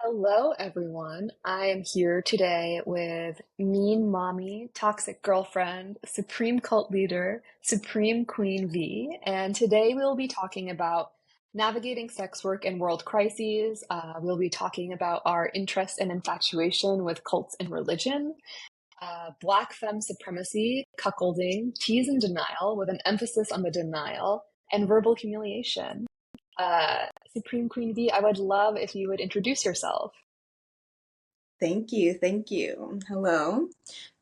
Hello, everyone. I am here today with Mean Mommy, Toxic Girlfriend, Supreme Cult Leader, Supreme Queen V, and today we'll be talking about navigating sex work and world crises. We'll be talking about our interest and infatuation with cults and religion, Black femme supremacy, cuckolding, tease and denial, with an emphasis on the denial, and verbal humiliation. Supreme Queen V, I would love if you would introduce yourself. Thank you. Thank you. Hello.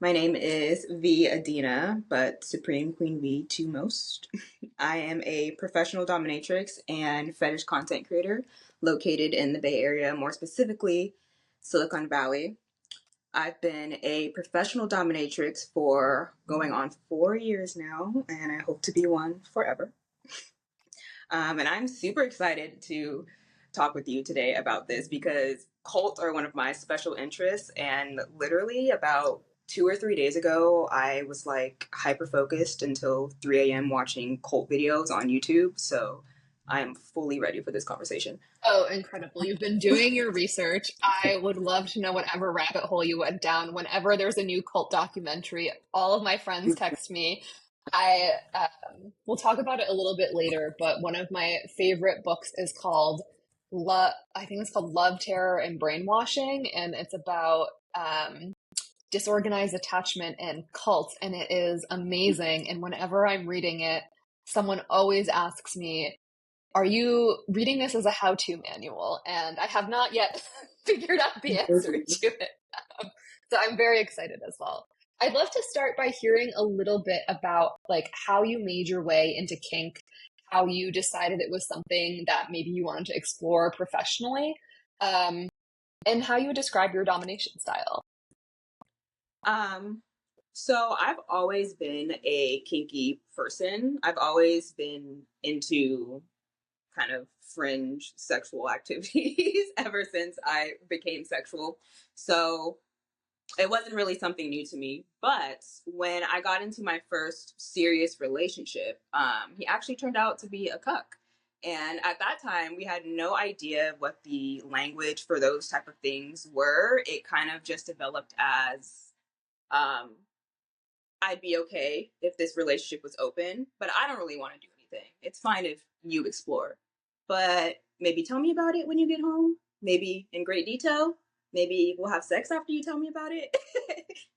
My name is V Adina, but Supreme Queen V to most. I am a professional dominatrix and fetish content creator located in the Bay Area, more specifically Silicon Valley. I've been a professional dominatrix for going on 4 years now, and I hope to be one forever. And I'm super excited to talk with you today about this because cults are one of my special interests. And literally about 2 or 3 days ago, I was like hyper focused until 3 a.m. watching cult videos on YouTube. So I am fully ready for this conversation. Oh, incredible. You've been doing your research. I would love to know whatever rabbit hole you went down. Whenever there's a new cult documentary, all of my friends text me. I We'll talk about it a little bit later, but one of my favorite books is called Love. I think it's called Love, Terror, and Brainwashing, and it's about disorganized attachment and cults, and it is amazing. And whenever I'm reading it, someone always asks me, are you reading this as a how-to manual? And I have not yet figured out the answer to it. So I'm very excited as well. I'd love to start by hearing a little bit about like how you made your way into kink, how you decided it was something that maybe you wanted to explore professionally, um, and how you would describe your domination style. Um, so I've always been a kinky person. I've always been into kind of fringe sexual activities ever since I became sexual. So it wasn't really something new to me. But when I got into my first serious relationship, he actually turned out to be a cuck. And at that time, we had no idea what the language for those type of things were. It kind of just developed as um, I'd be okay if this relationship was open, but I don't really want to do anything. It's fine if you explore, but maybe tell me about it when you get home. Maybe in great detail. Maybe we'll have sex after you tell me about it.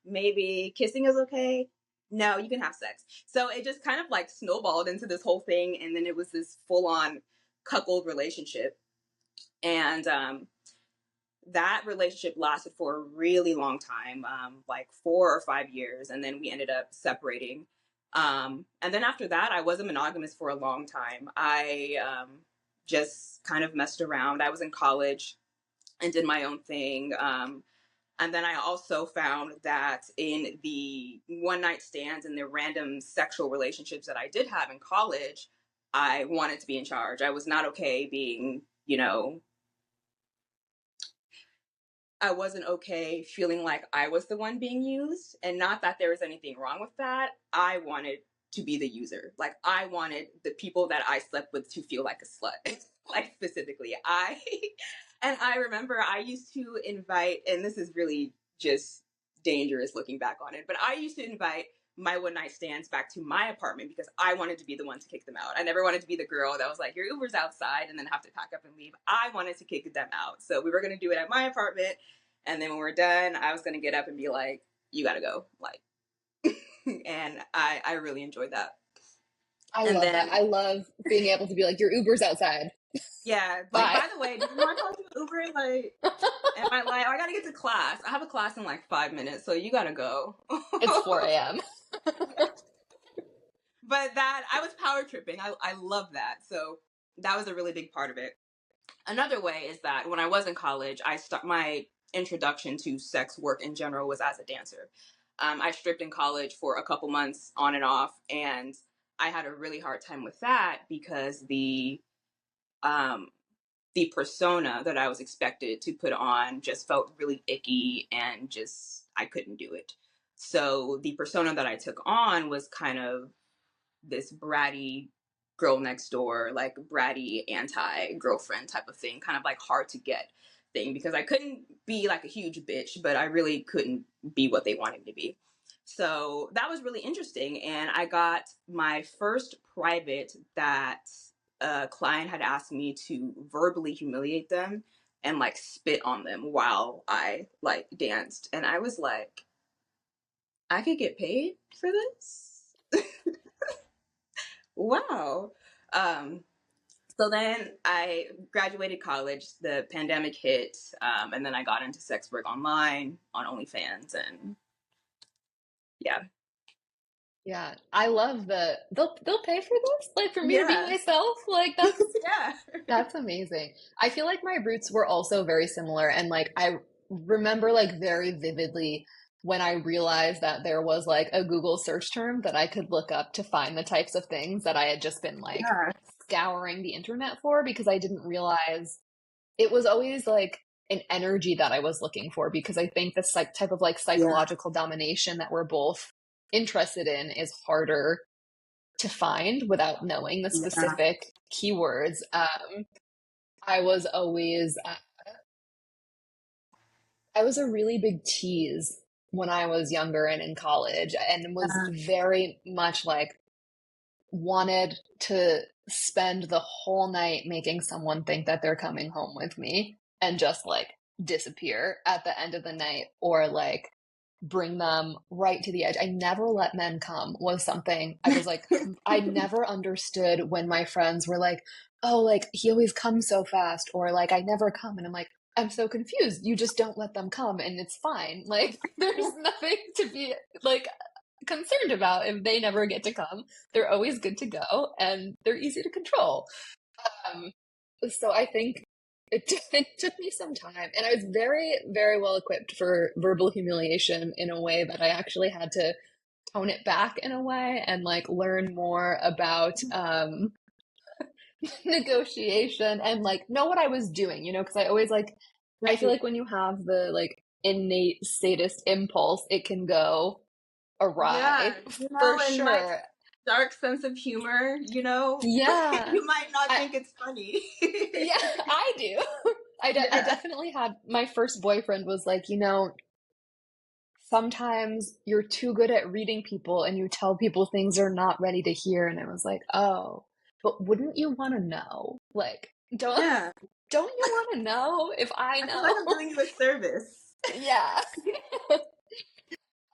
Maybe kissing is okay. No, you can have sex. So it just kind of like snowballed into this whole thing. And then it was this full on cuckold relationship. And that relationship lasted for a really long time, like 4 or 5 years, and then we ended up separating. And then after that, I wasn't monogamous for a long time. I just kind of messed around. I was in college and did my own thing. And then I also found that in the one night stands and the random sexual relationships that I did have in college, I wanted to be in charge. I was not okay being, I wasn't okay feeling like I was the one being used. And not that there was anything wrong with that. I wanted to be the user. Like, I wanted the people that I slept with to feel like a slut. Like, specifically, and I remember I used to invite, and this is really just dangerous looking back on it, but I used to invite my one night stands back to my apartment because I wanted to be the one to kick them out. I never wanted to be the girl that was like, your Uber's outside and then have to pack up and leave. I wanted to kick them out. So we were going to do it at my apartment. And then when we're done, I was going to get up and be like, you got to go. Like, and I really enjoyed that. I And love that. then, I love being able to be like, your Uber's outside. yeah, like, Bye. by the way, did you want to talk to Uber? Like, am I like, I got to get to class. I have a class in like 5 minutes, so you got to go. It's 4 a.m. But that, I was power tripping. I love that. So that was a really big part of it. Another way is that when I was in college, my introduction to sex work in general was as a dancer. I stripped in college for a couple months on and off, and I had a really hard time with that because um, the persona that I was expected to put on just felt really icky and just I couldn't do it. So the persona that I took on was kind of this bratty girl next door, like bratty anti girlfriend type of thing, kind of like hard to get. thing because I couldn't be like a huge bitch, but I really couldn't be what they wanted me to be. So that was really interesting. And I got my first private that a client had asked me to verbally humiliate them and like spit on them while I like danced. And I was like, I could get paid for this? Wow. Um, so then I graduated college, the pandemic hit, and then I got into sex work online on OnlyFans, and yeah. Yeah, I love they'll pay for this, like for me to be Yeah. myself. Like Yeah. that's amazing. I feel like my roots were also very similar, and like I remember like very vividly when I realized that there was like a Google search term that I could look up to find the types of things that I had just been like Yeah. scouring the internet for, because I didn't realize it was always like an energy that I was looking for, because I think this like type of like Yeah. psychological domination that we're both interested in is harder to find without knowing the Yeah. specific keywords. I was always I was a really big tease when I was younger and in college, and was very much like wanted to spend the whole night making someone think that they're coming home with me and just like disappear at the end of the night, or like bring them right to the edge. I never let men come was something I was like, I never understood when my friends were like, oh, like he always comes so fast, or like I never come. And I'm like, I'm so confused. You just don't let them come and it's fine. Like there's nothing to be like concerned about if they never get to come. They're always good to go and they're easy to control. Um, so I think it took me some time, and I was very, very well equipped for verbal humiliation in a way that I actually had to tone it back in a way and like learn more about negotiation and like know what I was doing, because I always like, I feel Right. like when you have the like innate sadist impulse, it can go Yeah. awry You for know, and my sure. dark sense of humor, Yeah. you might not I, think it's funny. yeah, I do. I Yeah. definitely had my first boyfriend was like, sometimes you're too good at reading people and you tell people things they're not ready to hear. And I was like, oh, but wouldn't you want to know? Like, don't Yeah. don't you want to know if I I feel like know? I'm doing you a service. Yeah.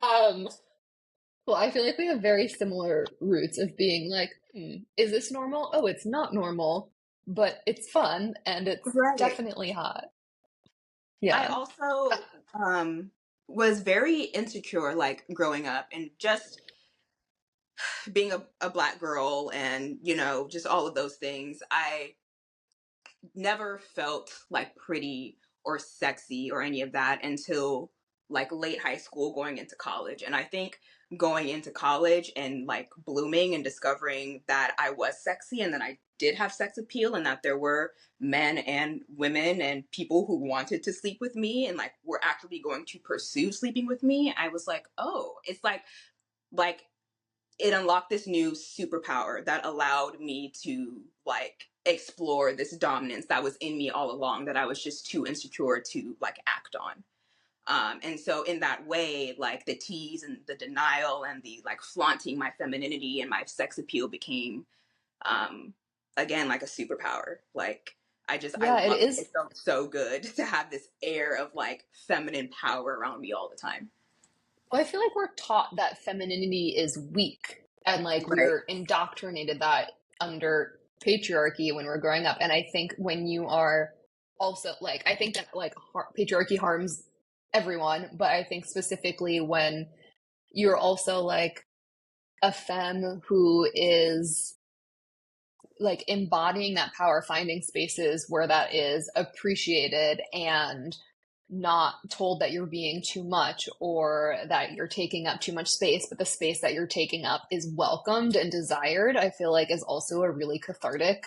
Um, well, I feel like we have very similar roots of being like, is this normal? Oh, it's not normal, but it's fun and it's Right. definitely hot. I Yeah. also was very insecure like growing up and just being a black girl and just all of those things. I never felt like pretty or sexy or any of that until like late high school going into college. And I think going into college and like blooming and discovering that I was sexy and that I did have sex appeal and that there were men and women and people who wanted to sleep with me and like were actually going to pursue sleeping with me, I was like, oh, it's like it unlocked this new superpower that allowed me to like explore this dominance that was in me all along that I was just too insecure to like act on. And so in that way, like the tease and the denial and the like flaunting my femininity and my sex appeal became again like a superpower. Like I Yeah, it loved it. is. It felt so good to have this air of like feminine power around me all the time. Well, I feel like we're taught that femininity is weak, and like Right. we're indoctrinated that under patriarchy when we're growing up. And I think when you are also like, I think that like patriarchy harms everyone, but I think specifically when you're also like a femme who is like embodying that power, finding spaces where that is appreciated and not told that you're being too much or that you're taking up too much space, but the space that you're taking up is welcomed and desired, I feel like is also a really cathartic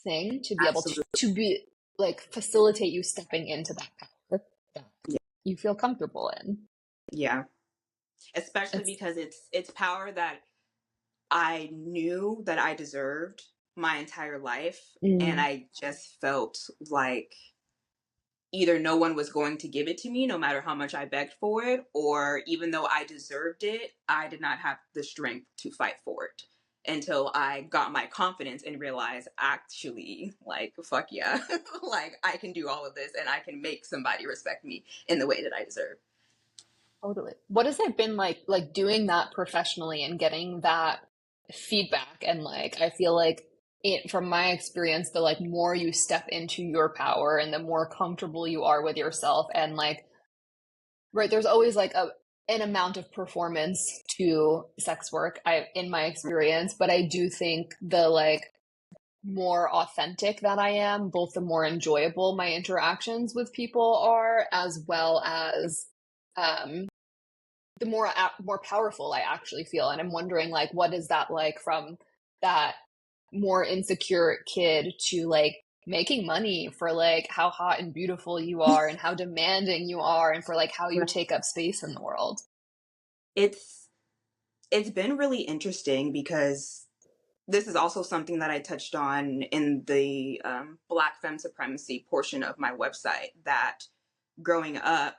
thing to be able Absolutely. to be like facilitate you stepping into that power that Yeah. you feel comfortable in. Yeah. Especially It's because it's power that I knew that I deserved my entire life, and mm, I just felt like either no one was going to give it to me no matter how much I begged for it, or even though I deserved it, I did not have the strength to fight for it until I got my confidence and realized, actually, like, fuck yeah, like I can do all of this and I can make somebody respect me in the way that I deserve. Totally. What has it been like doing that professionally and getting that feedback? And like, I feel like from my experience, the like more you step into your power and the more comfortable you are with yourself, and like, right, there's always like an amount of performance to sex work, in my experience, but I do think the like more authentic that I am, both the more enjoyable my interactions with people are, as well as um the more powerful I actually feel. And I'm wondering, like, what is that like from that more insecure kid to like making money for like how hot and beautiful you are and how demanding you are and for like how you Right. take up space in the world. It's it's been really interesting because this is also something that I touched on in the Black femme supremacy portion of my website. That growing up,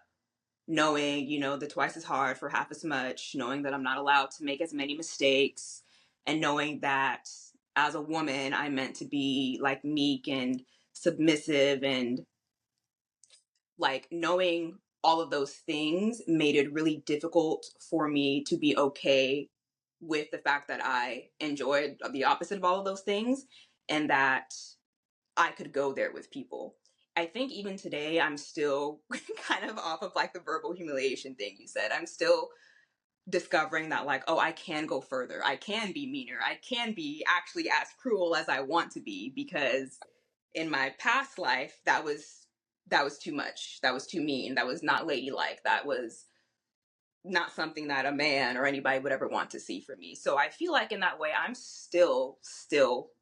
knowing, the twice as hard for half as much, knowing that I'm not allowed to make as many mistakes, and knowing that as a woman, I'm meant to be like meek and submissive, and like knowing all of those things made it really difficult for me to be okay with the fact that I enjoyed the opposite of all of those things, and that I could go there with people. I think even today I'm still kind of off of like the verbal humiliation thing you said. I'm still discovering that, like, oh, I can go further. I can be meaner. I can be actually as cruel as I want to be, because in my past life that was too much. That was too mean. That was not ladylike. That was not something that a man or anybody would ever want to see from me. So I feel like in that way, I'm still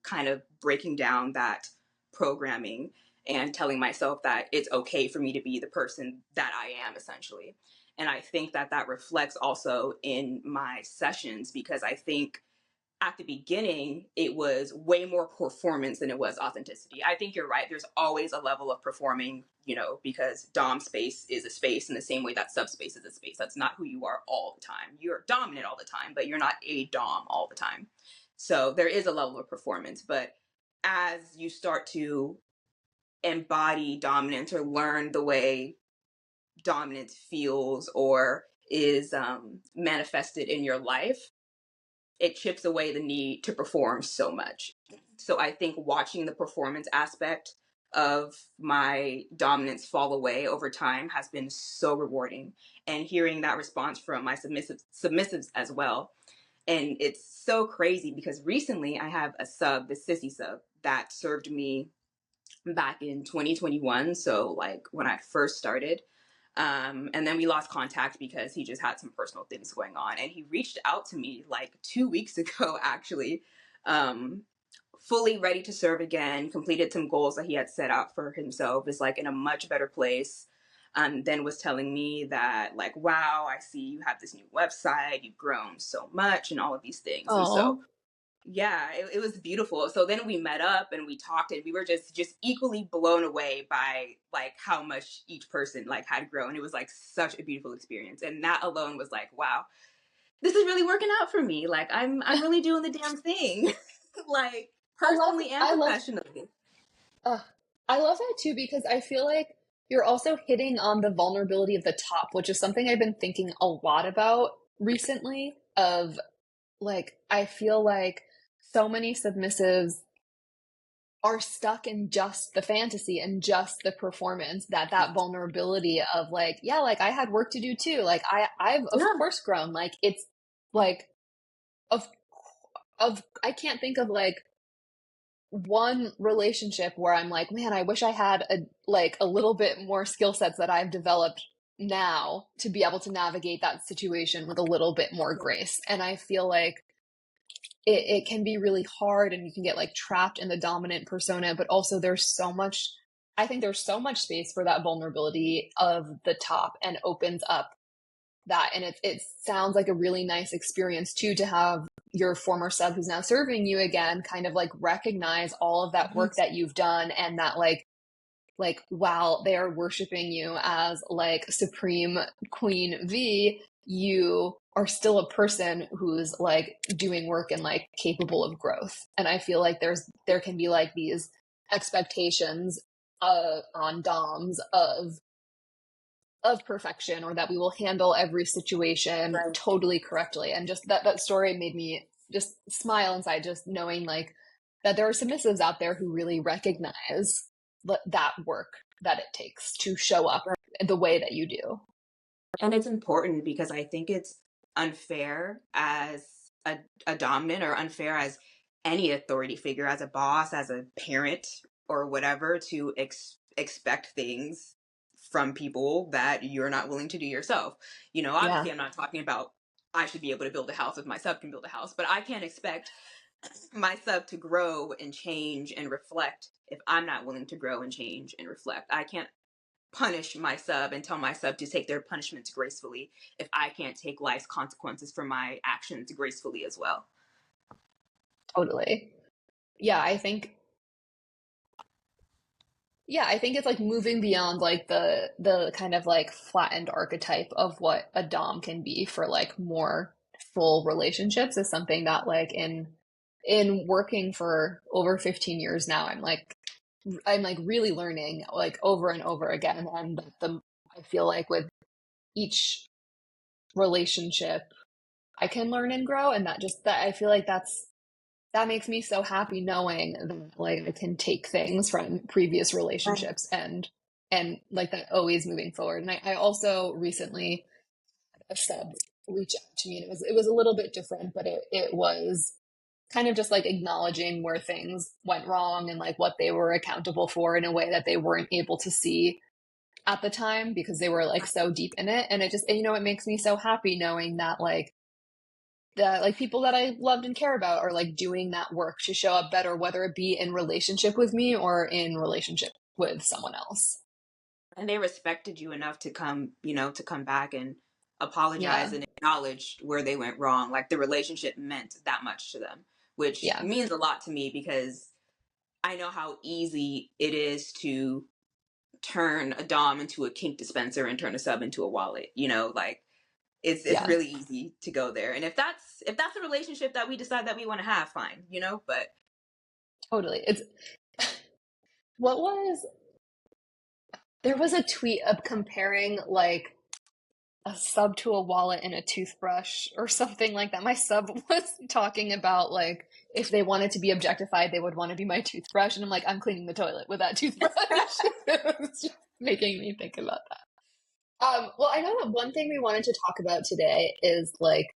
kind of breaking down that programming and telling myself that it's okay for me to be the person that I am, essentially. And I think that that reflects also in my sessions, because I think at the beginning, it was way more performance than it was authenticity. I think you're right. There's always a level of performing, because dom space is a space in the same way that subspace is a space. That's not who you are all the time. You're dominant all the time, but you're not a dom all the time. So there is a level of performance. But as you start to embody dominance or learn the way dominance feels or is manifested in your life, it chips away the need to perform so much. So I think watching the performance aspect of my dominance fall away over time has been so rewarding, and hearing that response from my submissives as well. And it's so crazy because recently I have a sub, the sissy sub, that served me back in 2021. So like when I first started. And then we lost contact because he just had some personal things going on. And he reached out to me like 2 weeks ago, actually, um, fully ready to serve again, completed some goals that he had set out for himself, is like in a much better place. Then was telling me that, like, wow, I see you have this new website, you've grown so much, and all of these things. And so Oh, yeah, it was beautiful. So then we met up and we talked, and we were just equally blown away by like how much each person like had grown. It was like such a beautiful experience, and that alone was like, wow, this is really working out for me. Like I'm really doing the damn thing, like I love personally and I love professionally. uh, I love that too because I feel like you're also hitting on the vulnerability of the top, which is something I've been thinking a lot about recently. Of like, I feel like so many submissives are stuck in just the fantasy and just the performance, that vulnerability of like, yeah, like I had work to do too, like I've of Yeah, course grown, like it's like of I can't think of like one relationship where I'm like, man, I wish I had a little bit more skill sets that I've developed now to be able to navigate that situation with a little bit more grace. And I feel like it can be really hard and you can get like trapped in the dominant persona, but also I think there's so much space for that vulnerability of the top and opens up that. And it sounds like a really nice experience too, to have your former sub who's now serving you again kind of like recognize all of that work that you've done, and that like like while they are worshiping you as like Supreme Queen V, you are still a person who's like doing work and like capable of growth. And I feel like there can be like these expectations on DOMs of perfection, or that we will handle every situation Right. totally correctly. And just that story made me just smile inside, just knowing like that there are submissives out there who really recognize that work that it takes to show up the way that you do. And it's important because I think it's unfair as a dominant, or unfair as any authority figure, as a boss, as a parent, or whatever, to expect things from people that you're not willing to do yourself. You know, Yeah, obviously, I'm not talking about I should be able to build a house if my sub can build a house, but I can't expect my sub to grow and change and reflect if I'm not willing to grow and change and reflect. I can't punish my sub and tell my sub to take their punishments gracefully if I can't take life's consequences for my actions gracefully as well. totally. Yeah, I think it's like moving beyond like the kind of like flattened archetype of what a dom can be for like more full relationships is something that like in working for over 15 years now, I'm like really learning like over and over again. And I feel like with each relationship I can learn and grow, and that I feel like that makes me so happy knowing that like I can take things from previous Right. relationships and like that always moving forward. And I also recently had a sub reach out to me, and it was a little bit different, but it was kind of just like acknowledging where things went wrong and like what they were accountable for in a way that they weren't able to see at the time because they were like so deep in it. And it just, you know, it makes me so happy knowing that like people that I loved and care about are like doing that work to show up better, whether it be in relationship with me or in relationship with someone else. And they respected you enough to come, to come back and Yeah. apologize and acknowledge where they went wrong. Like the relationship meant that much to them, which Yeah. means a lot to me because I know how easy it is to turn a dom into a kink dispenser and turn a sub into a wallet. Like it's Yeah. really easy to go there. And if that's a relationship that we decide that we want to have, fine, but Totally. It's what was there was a tweet of comparing like a sub to a wallet and a toothbrush or something like that. My sub was talking about like if they wanted to be objectified, they would want to be my toothbrush. And I'm like, I'm cleaning the toilet with that toothbrush. It was just making me think about that. Well, I know that one thing we wanted to talk about today is like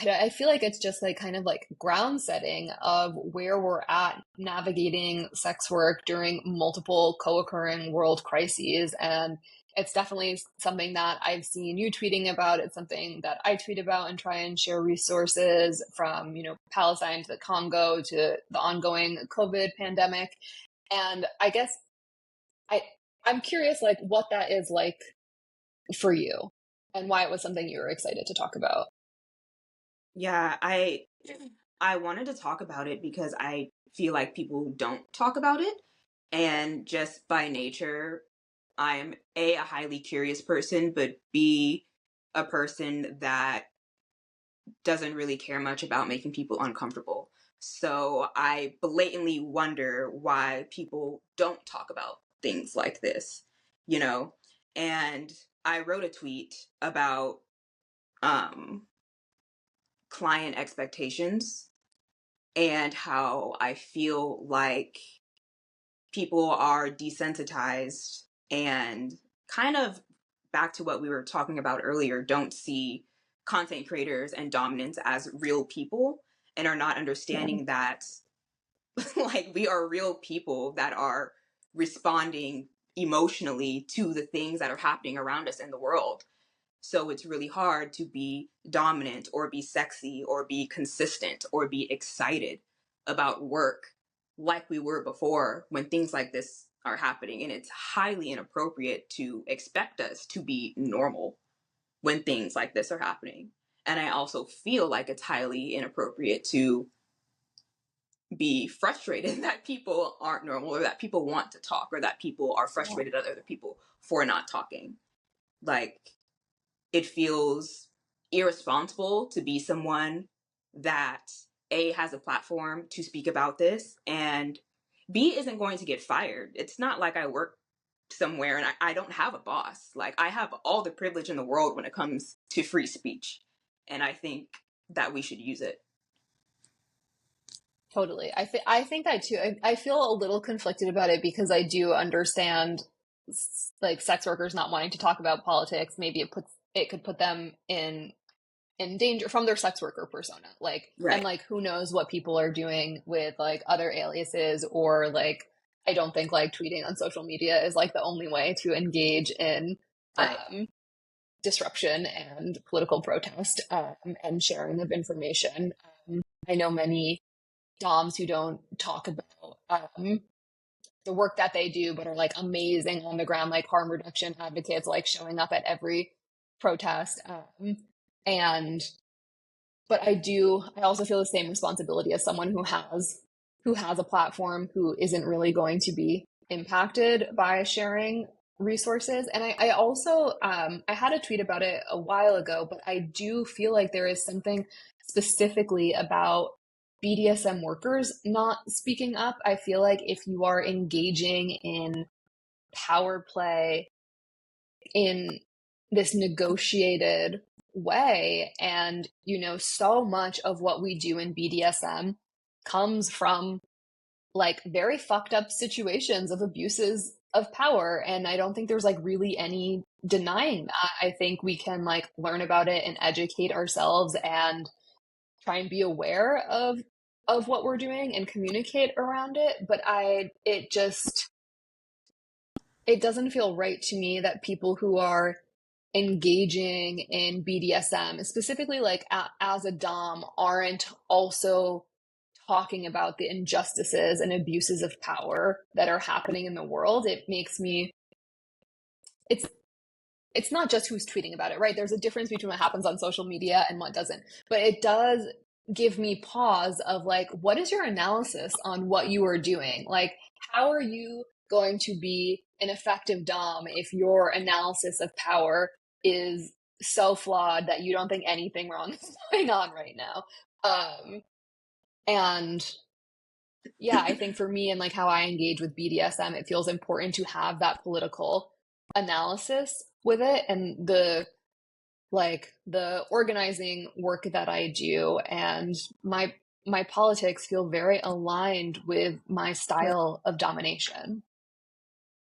I feel like it's just like kind of like ground setting of where we're at navigating sex work during multiple co-occurring world crises. And it's definitely something that I've seen you tweeting about. It's something that I tweet about and try and share resources from, you know, Palestine to the Congo to the ongoing COVID pandemic. And I guess I I'm curious like what that is like for you and why it was something you were excited to talk about. yeah, I wanted to talk about it because I feel like people don't talk about it. And just by nature, I am a highly curious person, but B, a person that doesn't really care much about making people uncomfortable. So I blatantly wonder why people don't talk about things like this, you know? And I wrote a tweet about um, client expectations and how I feel like people are desensitized and kind of back to what we were talking about earlier, don't see content creators and dominants as real people and are not Yeah. understanding that like we are real people that are responding emotionally to the things that are happening around us in the world. So it's really hard to be dominant or be sexy or be consistent or be excited about work like we were before when things like this are happening. And it's highly inappropriate to expect us to be normal when things like this are happening. And I also feel like it's highly inappropriate to be frustrated that people aren't normal, or that people want to talk, or that people are frustrated at other people for not talking. Like, it feels irresponsible to be someone that A, has a platform to speak about this, and B, isn't going to get fired. It's not like I work somewhere and I don't have a boss. Like, I have all the privilege in the world when it comes to free speech. And I think that we should use it. Totally. I think that too. I feel a little conflicted about it because I do understand like sex workers not wanting to talk about politics. Maybe it could put them in danger from their sex worker persona. Like, and Right. like who knows what people are doing with like other aliases, or like I don't think like tweeting on social media is like the only way to engage in Right. disruption and political protest, and sharing of information. I know many DOMs who don't talk about the work that they do, but are like amazing on the ground, like harm reduction advocates, like showing up at every protest. And but I also feel the same responsibility as someone who has a platform, who isn't really going to be impacted by sharing resources. And I also I had a tweet about it a while ago, but I do feel like there is something specifically about BDSM workers not speaking up. I feel like if you are engaging in power play in this negotiated way, and so much of what we do in BDSM comes from like very fucked up situations of abuses of power, and I don't think there's like really any denying that. I think we can like learn about it and educate ourselves and try and be aware of what we're doing and communicate around it, but it doesn't feel right to me that people who are engaging in BDSM, specifically like as a Dom, aren't also talking about the injustices and abuses of power that are happening in the world. It makes me, it's it's not just who's tweeting about it, right? There's a difference between what happens on social media and what doesn't. But it does give me pause of like, what is your analysis on what you are doing? Like, how are you going to be an effective Dom if your analysis of power is so flawed that you don't think anything wrong is going on right now? And yeah, I think for me and like how I engage with BDSM, it feels important to have that political analysis with it, and the organizing work that I do, and my politics feel very aligned with my style of domination.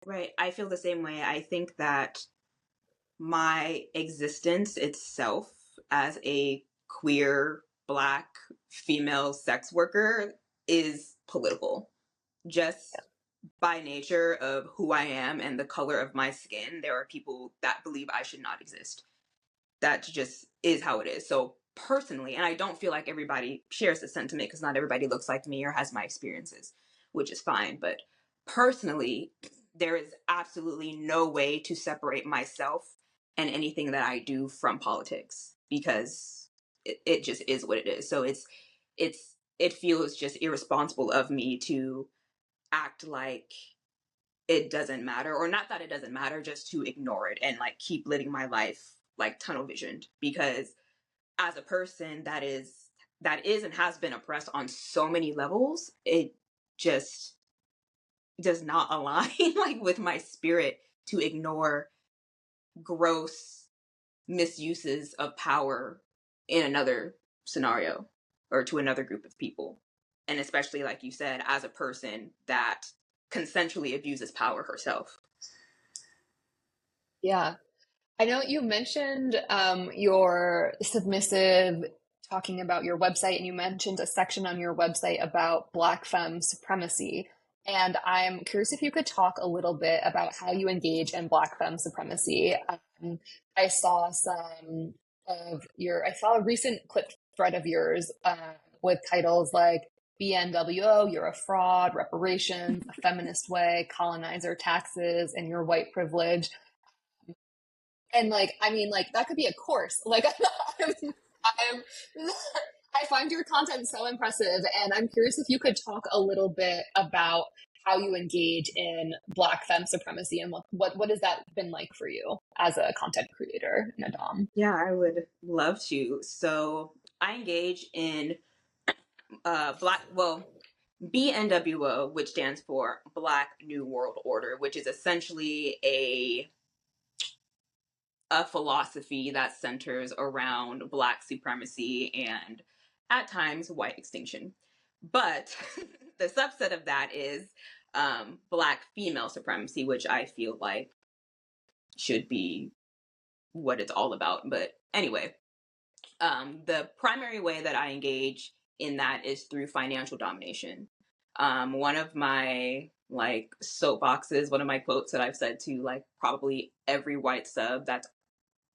Right. I feel the same way. I think that my existence itself as a queer, Black, female sex worker is political. Just by nature of who I am and the color of my skin, there are people that believe I should not exist. That just is how it is. So personally, and I don't feel like everybody shares the sentiment because not everybody looks like me or has my experiences, which is fine. But personally, there is absolutely no way to separate myself and anything that I do from politics, because it just is what it is. So it feels just irresponsible of me to act like it doesn't matter, or not that it doesn't matter, just to ignore it and like keep living my life like tunnel visioned. Because as a person that is and has been oppressed on so many levels, it just does not align like with my spirit to ignore gross misuses of power in another scenario or to another group of people. And especially, like you said, as a person that consensually abuses power herself. Yeah. I know you mentioned your submissive, talking about your website, and you mentioned a section on your website about Black femme supremacy. And I'm curious if you could talk a little bit about how you engage in Black femme supremacy. I saw I saw a recent clip thread of yours with titles like BNWO, you're a fraud, reparations, a feminist way, colonizer taxes, and your white privilege. And like, I mean, like that could be a course. Like, I'm I find your content so impressive, and I'm curious if you could talk a little bit about how you engage in Black femme supremacy and what has that been like for you as a content creator and a dom? Yeah, I would love to. So I engage in BNWO, which stands for Black New World Order, which is essentially a philosophy that centers around Black supremacy and at times white extinction. But the subset of that is Black female supremacy, which I feel like should be what it's all about. But anyway, the primary way that I engage in that is through financial domination. One of my like soapboxes, one of my quotes that I've said to like probably every white sub that's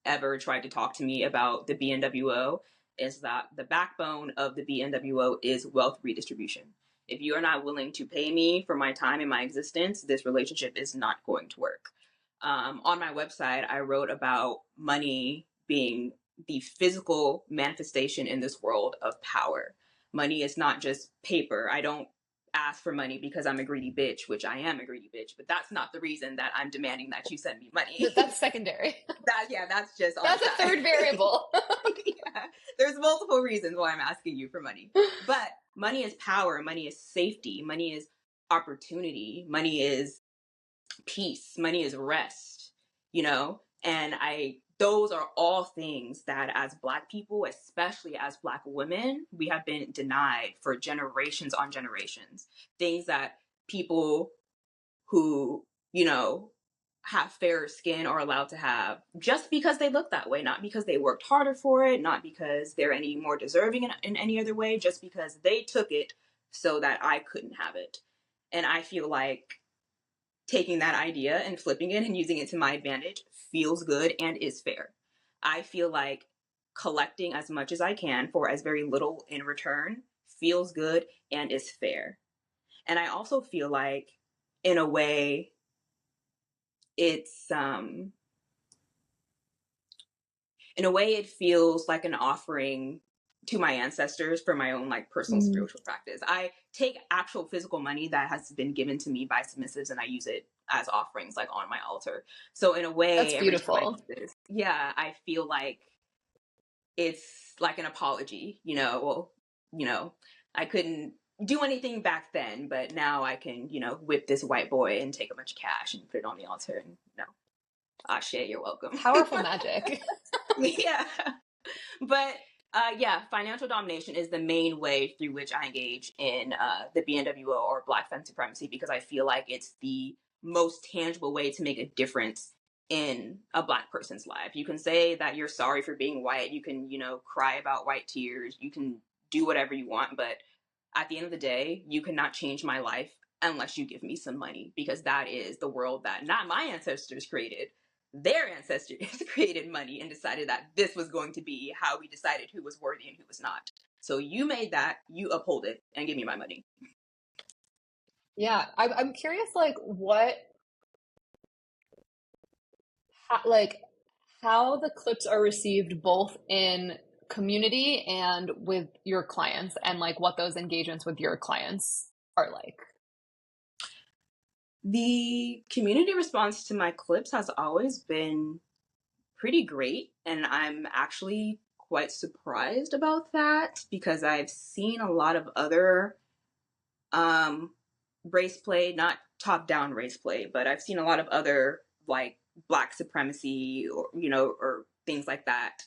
ever tried to talk to me about the BNWO is that the backbone of the BNWO is wealth redistribution. If you are not willing to pay me for my time and my existence, this relationship is not going to work. On my website, I wrote about money being the physical manifestation in this world of power. Money is not just paper. I don't ask for money because I'm a greedy bitch, which I am a greedy bitch, but that's not the reason that I'm demanding that you send me money. That's secondary. That's just on That's the a third variable. yeah, there's multiple reasons why I'm asking you for money. But money is power, money is safety, money is opportunity, money is peace, money is rest, you know? And those are all things that as Black people, especially as Black women, we have been denied for generations on generations. Things that people who, you know, have fairer skin are allowed to have just because they look that way, not because they worked harder for it, not because they're any more deserving in any other way, just because they took it so that I couldn't have it. And I feel like taking that idea and flipping it and using it to my advantage feels good and is fair. I feel like collecting as much as I can for as very little in return feels good and is fair. And I also feel like, in a way, it's in a way it feels like an offering to my ancestors for my own like personal spiritual practice. I take actual physical money that has been given to me by submissives and I use it as offerings like on my altar. So in a That's way, every time I beautiful. do this, yeah, I feel like it's like an apology, you know. Well, you know, I couldn't do anything back then, but now I can, you know, whip this white boy and take a bunch of cash and put it on the altar and, you know, ah, shit, you're welcome. Powerful magic. Yeah. But yeah, financial domination is the main way through which I engage in the BNWO or Black femme supremacy because I feel like it's the most tangible way to make a difference in a Black person's life. You can say that you're sorry for being white. You can, you know, cry about white tears. You can do whatever you want. But at the end of the day, you cannot change my life unless you give me some money because that is the world that not my ancestors created. Their ancestors created money and decided that this was going to be how we decided who was worthy and who was not. So you made that, you uphold it, and give me my money. Yeah, I'm curious, like like how the clips are received both in community and with your clients, and like what those engagements with your clients are like. The community response to my clips has always been pretty great, and I'm actually quite surprised about that because I've seen a lot of other um, race play, not top down race play, but I've seen a lot of other like Black supremacy or, you know, or things like that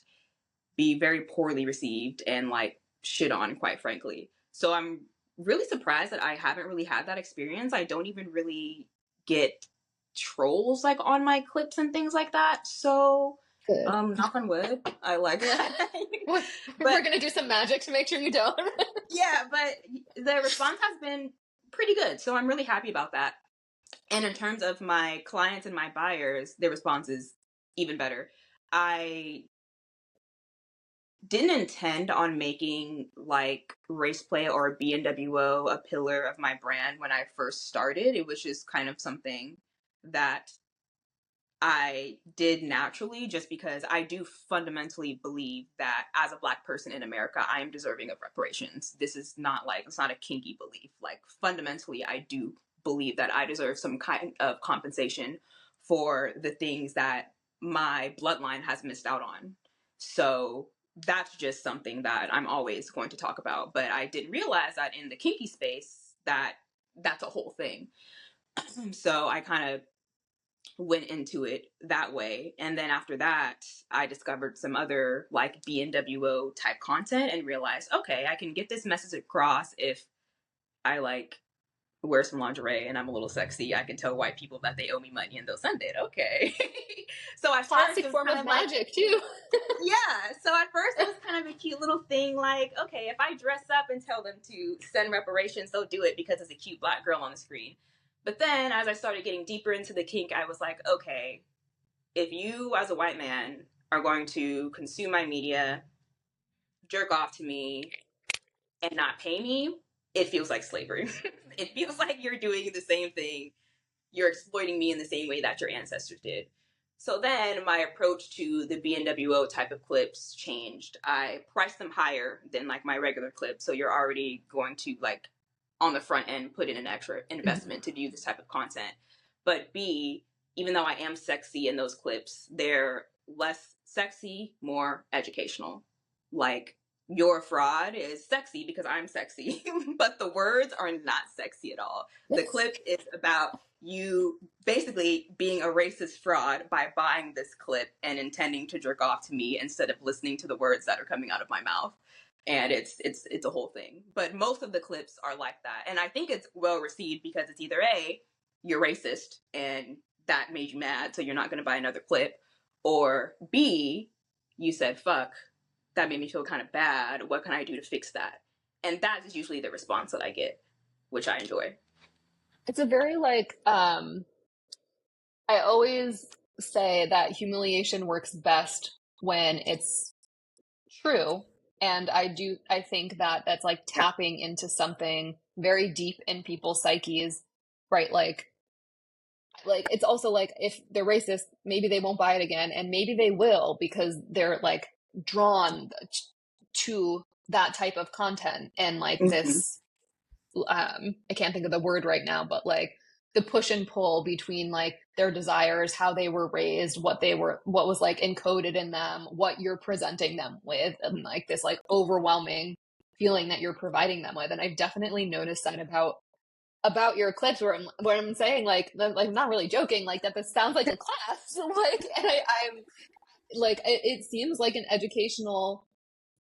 be very poorly received and like shit on, quite frankly. So I'm really surprised that I haven't really had that experience. I don't even really get trolls like on my clips and things like that. So Good. knock on wood, I like that. We're gonna do some magic to make sure you don't. Yeah, but the response has been pretty good. So I'm really happy about that. And in terms of my clients and my buyers, their response is even better. I didn't intend on making like race play or BNWO a pillar of my brand when I first started. It was just kind of something that I did naturally, just because I do fundamentally believe that as a Black person in America, I am deserving of reparations. This is not like, it's not a kinky belief. Like, fundamentally, I do believe that I deserve some kind of compensation for the things that my bloodline has missed out on. So that's just something that I'm always going to talk about. But I didn't realize that in the kinky space, that that's a whole thing. So I kind of went into it that way. And then after that, I discovered some other like BNWO type content and realized, okay, I can get this message across if I like wear some lingerie and I'm a little sexy. I can tell white people that they owe me money and they'll send it. Okay. So at first Classic it was form kind of of like, magic too. yeah. So at first it was kind of a cute little thing, like, okay, if I dress up and tell them to send reparations, they'll do it because it's a cute Black girl on the screen. But then as I started getting deeper into the kink, I was like, okay, if you as a white man are going to consume my media, jerk off to me, and not pay me, it feels like slavery. It feels like you're doing the same thing. You're exploiting me in the same way that your ancestors did. So then my approach to the BNWO type of clips changed. I priced them higher than like my regular clips. So you're already going to like on the front end put in an extra investment to view this type of content. But B, even though I am sexy in those clips, they're less sexy, more educational. Like, your fraud is sexy because I'm sexy, but the words are not sexy at all. The clip is about you basically being a racist fraud by buying this clip and intending to jerk off to me instead of listening to the words that are coming out of my mouth. And it's a whole thing. But most of the clips are like that. And I think it's well received because it's either A, you're racist and that made you mad, so you're not going to buy another clip, or B, you said, fuck, that made me feel kind of bad. What can I do to fix that? And that is usually the response that I get, which I enjoy. It's a very like I always say that humiliation works best when it's true. And I think that that's like tapping into something very deep in people's psyches, right? Like it's also like if they're racist, maybe they won't buy it again, and maybe they will because they're like drawn to that type of content and like Mm-hmm. this I can't think of the word right now, but like the push and pull between like their desires, how they were raised, what was like encoded in them, what you're presenting them with, and like this like overwhelming feeling that you're providing them with. And I've definitely noticed that about your clips where I'm saying like I'm not really joking, like that this sounds like a class. Like and I'm like it seems like an educational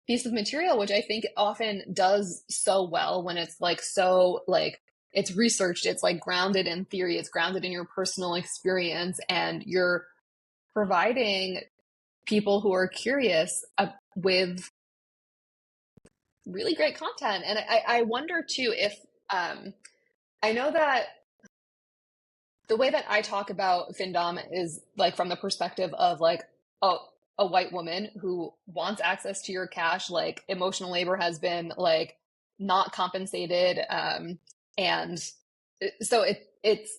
piece of material, which I think often does so well when it's like so like it's researched, it's like grounded in theory, it's grounded in your personal experience, and you're providing people who are curious with really great content. And I wonder too if I know that the way that I talk about findom is like from the perspective of like a white woman who wants access to your cash. Like emotional labor has been like not compensated, and so it's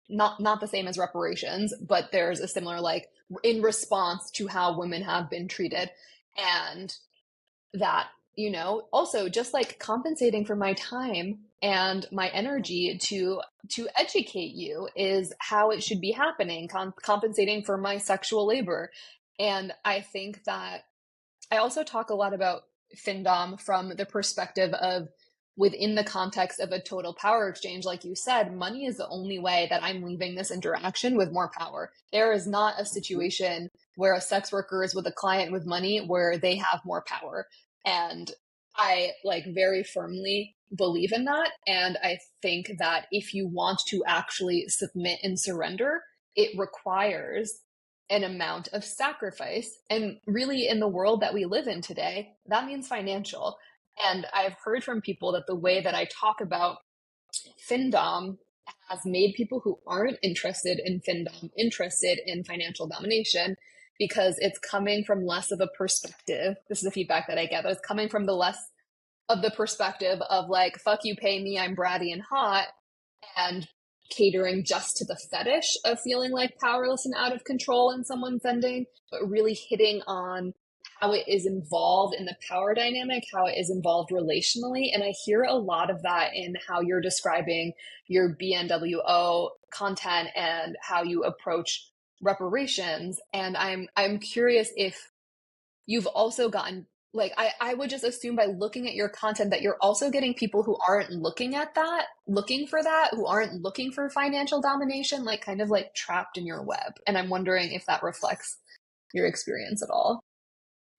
not the same as reparations, but there's a similar like in response to how women have been treated, and that, you know, also just like compensating for my time and my energy to educate you is how it should be happening, compensating for my sexual labor. And I think that I also talk a lot about findom from the perspective of within the context of a total power exchange. Like you said, money is the only way that I'm leaving this interaction with more power. There is not a situation where a sex worker is with a client with money where they have more power. And I like very firmly believe in that. And I think that if you want to actually submit and surrender, it requires an amount of sacrifice. And really, in the world that we live in today, that means financial. And I've heard from people that the way that I talk about findom has made people who aren't interested in findom interested in financial domination, because it's coming from less of a perspective. This is the feedback that I get. It's coming from the less of the perspective of like, fuck you, pay me, I'm bratty and hot. And catering just to the fetish of feeling like powerless and out of control in someone's ending, but really hitting on how it is involved in the power dynamic, how it is involved relationally. And I hear a lot of that in how you're describing your BNWO content and how you approach reparations. And I'm curious if you've also gotten, like, I would just assume by looking at your content that you're also getting people who aren't looking at that, looking for that, who aren't looking for financial domination, like kind of like trapped in your web. And I'm wondering if that reflects your experience at all.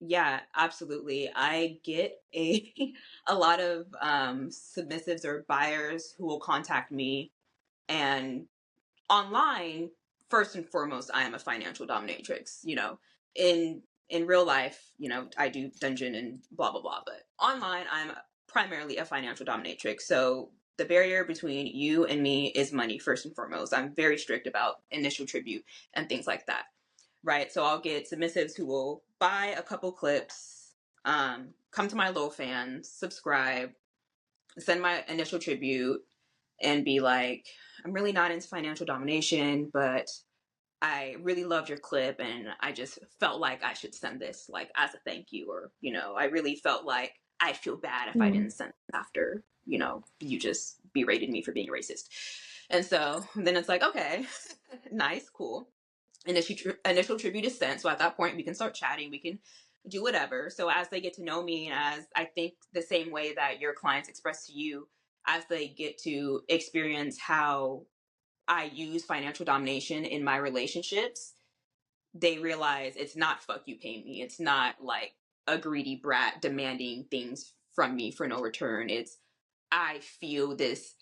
Yeah, absolutely. I get a a lot of submissives or buyers who will contact me, and online, first and foremost, I am a financial dominatrix. In real life, I do dungeon and blah blah blah, but online, I'm primarily a financial dominatrix. So the barrier between you and me is money, first and foremost. I'm very strict about initial tribute and things like that. Right. So I'll get submissives who will buy a couple clips, come to my low fans, subscribe, send my initial tribute, and be like, I'm really not into financial domination, but I really loved your clip and I just felt like I should send this like as a thank you, or, I really felt like I'd feel bad if I Mm. didn't send it after, you just berated me for being racist. And so then it's like, okay, nice, cool. Initial tribute is sent. So at that point, we can start chatting. We can do whatever. So as they get to know me, and as I think the same way that your clients express to you, as they get to experience how I use financial domination in my relationships, they realize it's not fuck you, pay me. It's not like a greedy brat demanding things from me for no return. It's I feel this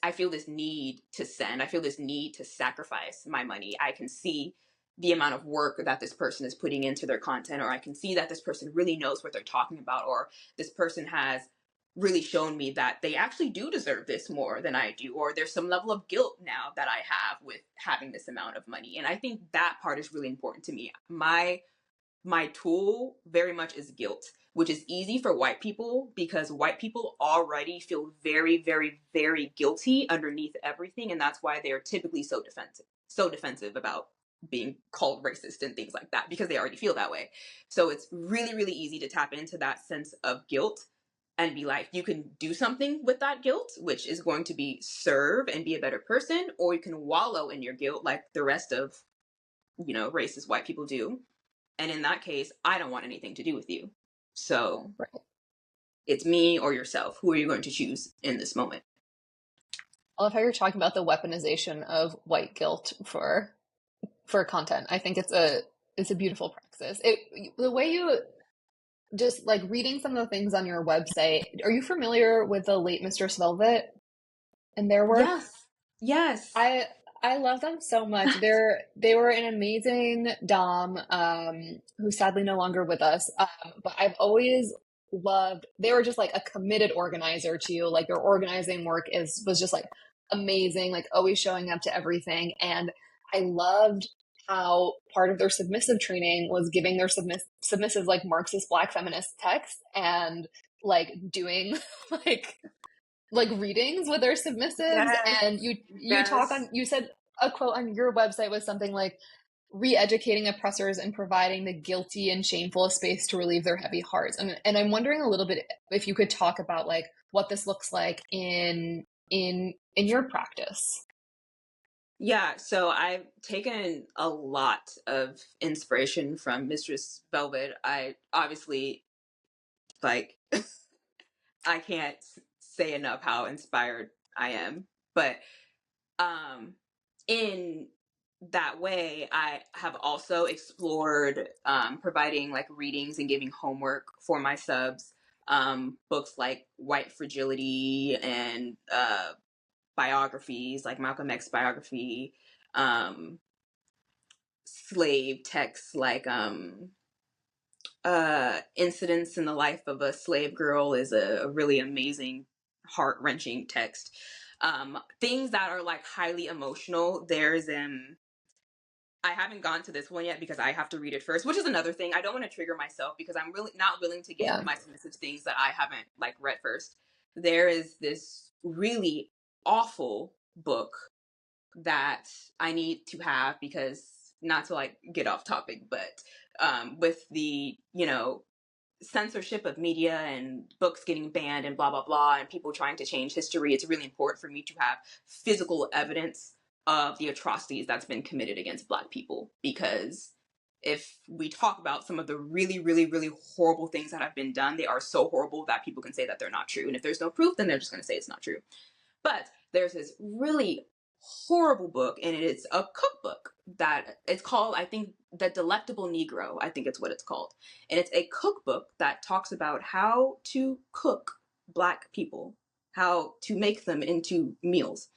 I feel this need to send. I feel this need to sacrifice my money. I can see the amount of work that this person is putting into their content, or I can see that this person really knows what they're talking about, or this person has really shown me that they actually do deserve this more than I do, or there's some level of guilt now that I have with having this amount of money. And I think that part is really important to me. My tool very much is guilt, which is easy for white people because white people already feel very, very, very guilty underneath everything. And that's why they're typically so defensive about being called racist and things like that, because they already feel that way. So it's really, really easy to tap into that sense of guilt and be like, you can do something with that guilt, which is going to be serve and be a better person, or you can wallow in your guilt like the rest of, racist white people do. And in that case, I don't want anything to do with you. So Right. it's me or yourself. Who are you going to choose in this moment? I love how you're talking about the weaponization of white guilt for content. I think it's a beautiful praxis. The way you just like reading some of the things on your website. Are you familiar with the late Mistress Velvet and their work? Yes. Yes. I I love them so much. They were an amazing dom who's sadly no longer with us. But I've always loved. They were just like a committed organizer too. Like their organizing work is was just like amazing. Like always showing up to everything. And I loved how part of their submissive training was giving their submissive like Marxist Black feminist texts and like doing like readings with their submissives. Yes. And you talk Yes. on, you said a quote on your website was something like re-educating oppressors and providing the guilty and shameful a space to relieve their heavy hearts. And I'm wondering a little bit if you could talk about like what this looks like in your practice. Yeah. So I've taken a lot of inspiration from Mistress Velvet. I obviously like I can't say enough how inspired I am. But in that way, I have also explored providing like readings and giving homework for my subs. Books like White Fragility and biographies like Malcolm X biography, um, slave texts like Incidents in the Life of a Slave Girl is a really amazing, heart-wrenching text. Things that are like highly emotional. There's I haven't gone to this one yet because I have to read it first, which is another thing. I don't want to trigger myself because I'm really not willing to give Yeah. my submissive things that I haven't like read first. There is this really awful book that I need to have, because not to like get off topic, but with the, censorship of media and books getting banned and blah, blah, blah, and people trying to change history, it's really important for me to have physical evidence of the atrocities that's been committed against Black people. Because if we talk about some of the really, really, really horrible things that have been done, they are so horrible that people can say that they're not true. And if there's no proof, then they're just going to say it's not true. But there's this really horrible book, and it's a cookbook that it's called, I think, The Delectable Negro, I think it's what it's called. And it's a cookbook that talks about how to cook Black people, how to make them into meals.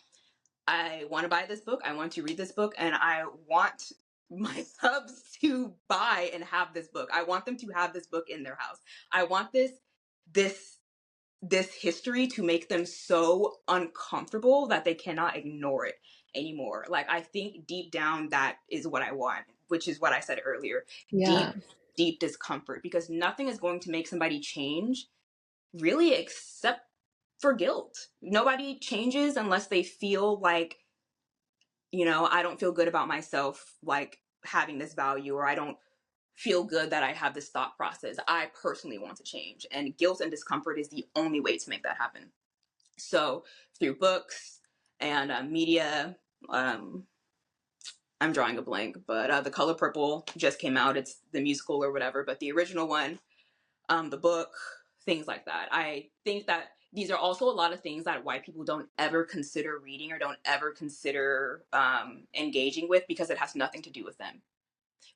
I want to buy this book, I want to read this book, and I want my subs to buy and have this book. I want them to have this book in their house. I want this history to make them so uncomfortable that they cannot ignore it anymore. Like, I think deep down that is what I want, which is what I said earlier. Yeah. Deep discomfort, because nothing is going to make somebody change really except for guilt. Nobody changes unless they feel like, I don't feel good about myself, like having this value, or I don't feel good that I have this thought process. I personally want to change, and guilt and discomfort is the only way to make that happen. So through books and media, I'm drawing a blank, but The Color Purple just came out. It's the musical or whatever, but the original one, the book, things like that. I think that these are also a lot of things that white people don't ever consider reading or don't ever consider engaging with, because it has nothing to do with them,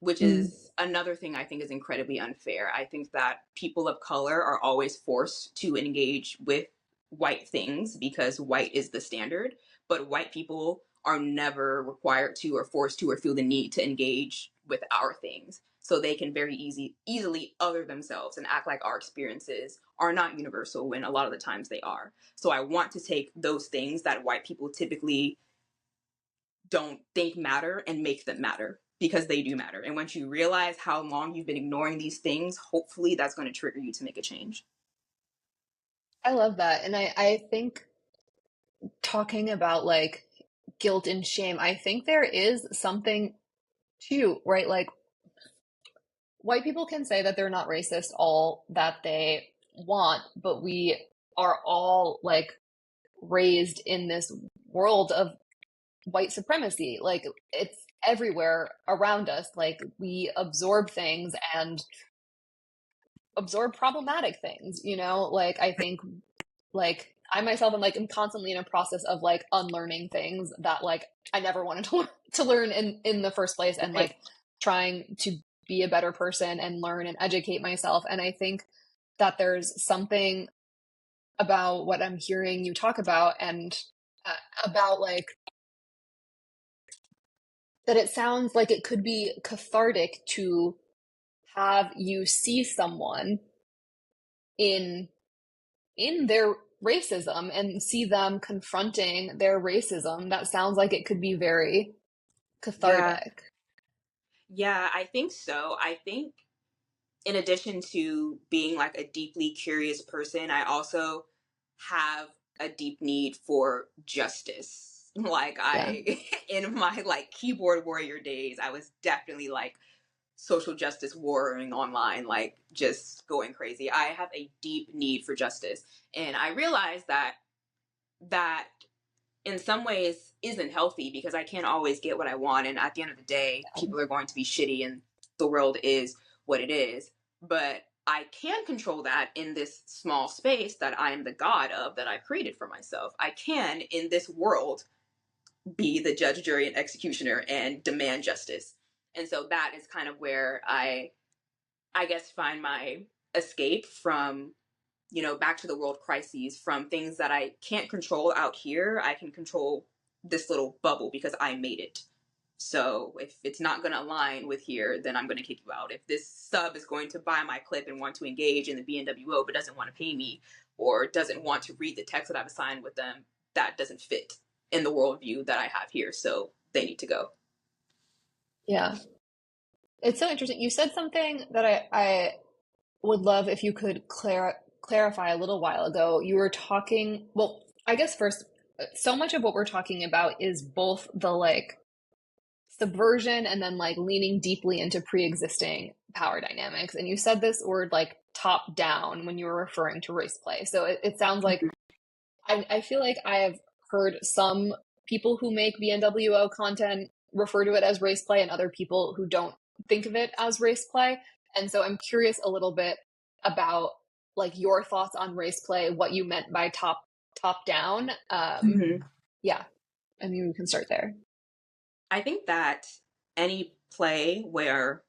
which is another thing I think is incredibly unfair. I think that people of color are always forced to engage with white things because white is the standard, but white people are never required to or forced to or feel the need to engage with our things. So they can very easily other themselves and act like our experiences are not universal, when a lot of the times they are. So I want to take those things that white people typically don't think matter and make them matter, because they do matter. And once you realize how long you've been ignoring these things, hopefully that's going to trigger you to make a change. I love that. And I think talking about like guilt and shame, I think there is something too, right? Like white people can say that they're not racist all that they want, but we are all like raised in this world of white supremacy. Like it's everywhere around us. Like we absorb things and absorb problematic things, Like I think like I myself am constantly in a process of like unlearning things that like I never wanted to learn in the first place, and Right. like trying to be a better person and learn and educate myself. And I think that there's something about what I'm hearing you talk about, and about like that it sounds like it could be cathartic to have you see someone in their racism and see them confronting their racism. That sounds like it could be very Yeah. cathartic. Yeah, I think so. I think in addition to being like a deeply curious person, I also have a deep need for justice. Like Yeah. in my like keyboard warrior days, I was definitely like social justice warring online, like just going crazy. I have a deep need for justice. And I realize that in some ways isn't healthy, because I can't always get what I want. And at the end of the day, people are going to be shitty and the world is what it is. But I can control that in this small space that I am the god of, that I created for myself. I can, in this world, be the judge, jury, and executioner and demand justice. And so that is kind of where I guess find my escape from, back to the world crises, from things that I can't control out here. I can control this little bubble because I made it. So if it's not going to align with here, then I'm going to kick you out. If this sub is going to buy my clip and want to engage in the BNWO but doesn't want to pay me, or doesn't want to read the text that I've assigned with them, that doesn't fit in the worldview that I have here. So they need to go. Yeah. It's so interesting. You said something that I would love if you could clarify a little while ago. You were talking, well, I guess first, so much of what we're talking about is both the like subversion and then like leaning deeply into pre-existing power dynamics. And you said this word like top down when you were referring to race play. So it sounds like I feel like I have heard some people who make BNWO content refer to it as race play and other people who don't think of it as race play. And so I'm curious a little bit about like your thoughts on race play, what you meant by top down. Yeah, I mean, we can start there. I think that any play where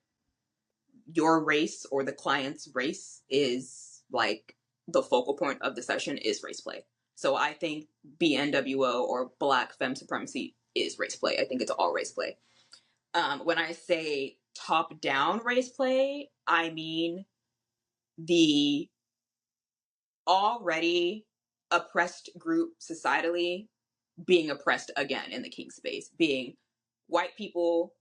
your race or the client's race is like the focal point of the session is race play. So I think BNWO or Black Femme Supremacy is race play. I think it's all race play. When I say top down race play, I mean the already oppressed group societally being oppressed again in the kink space, being white people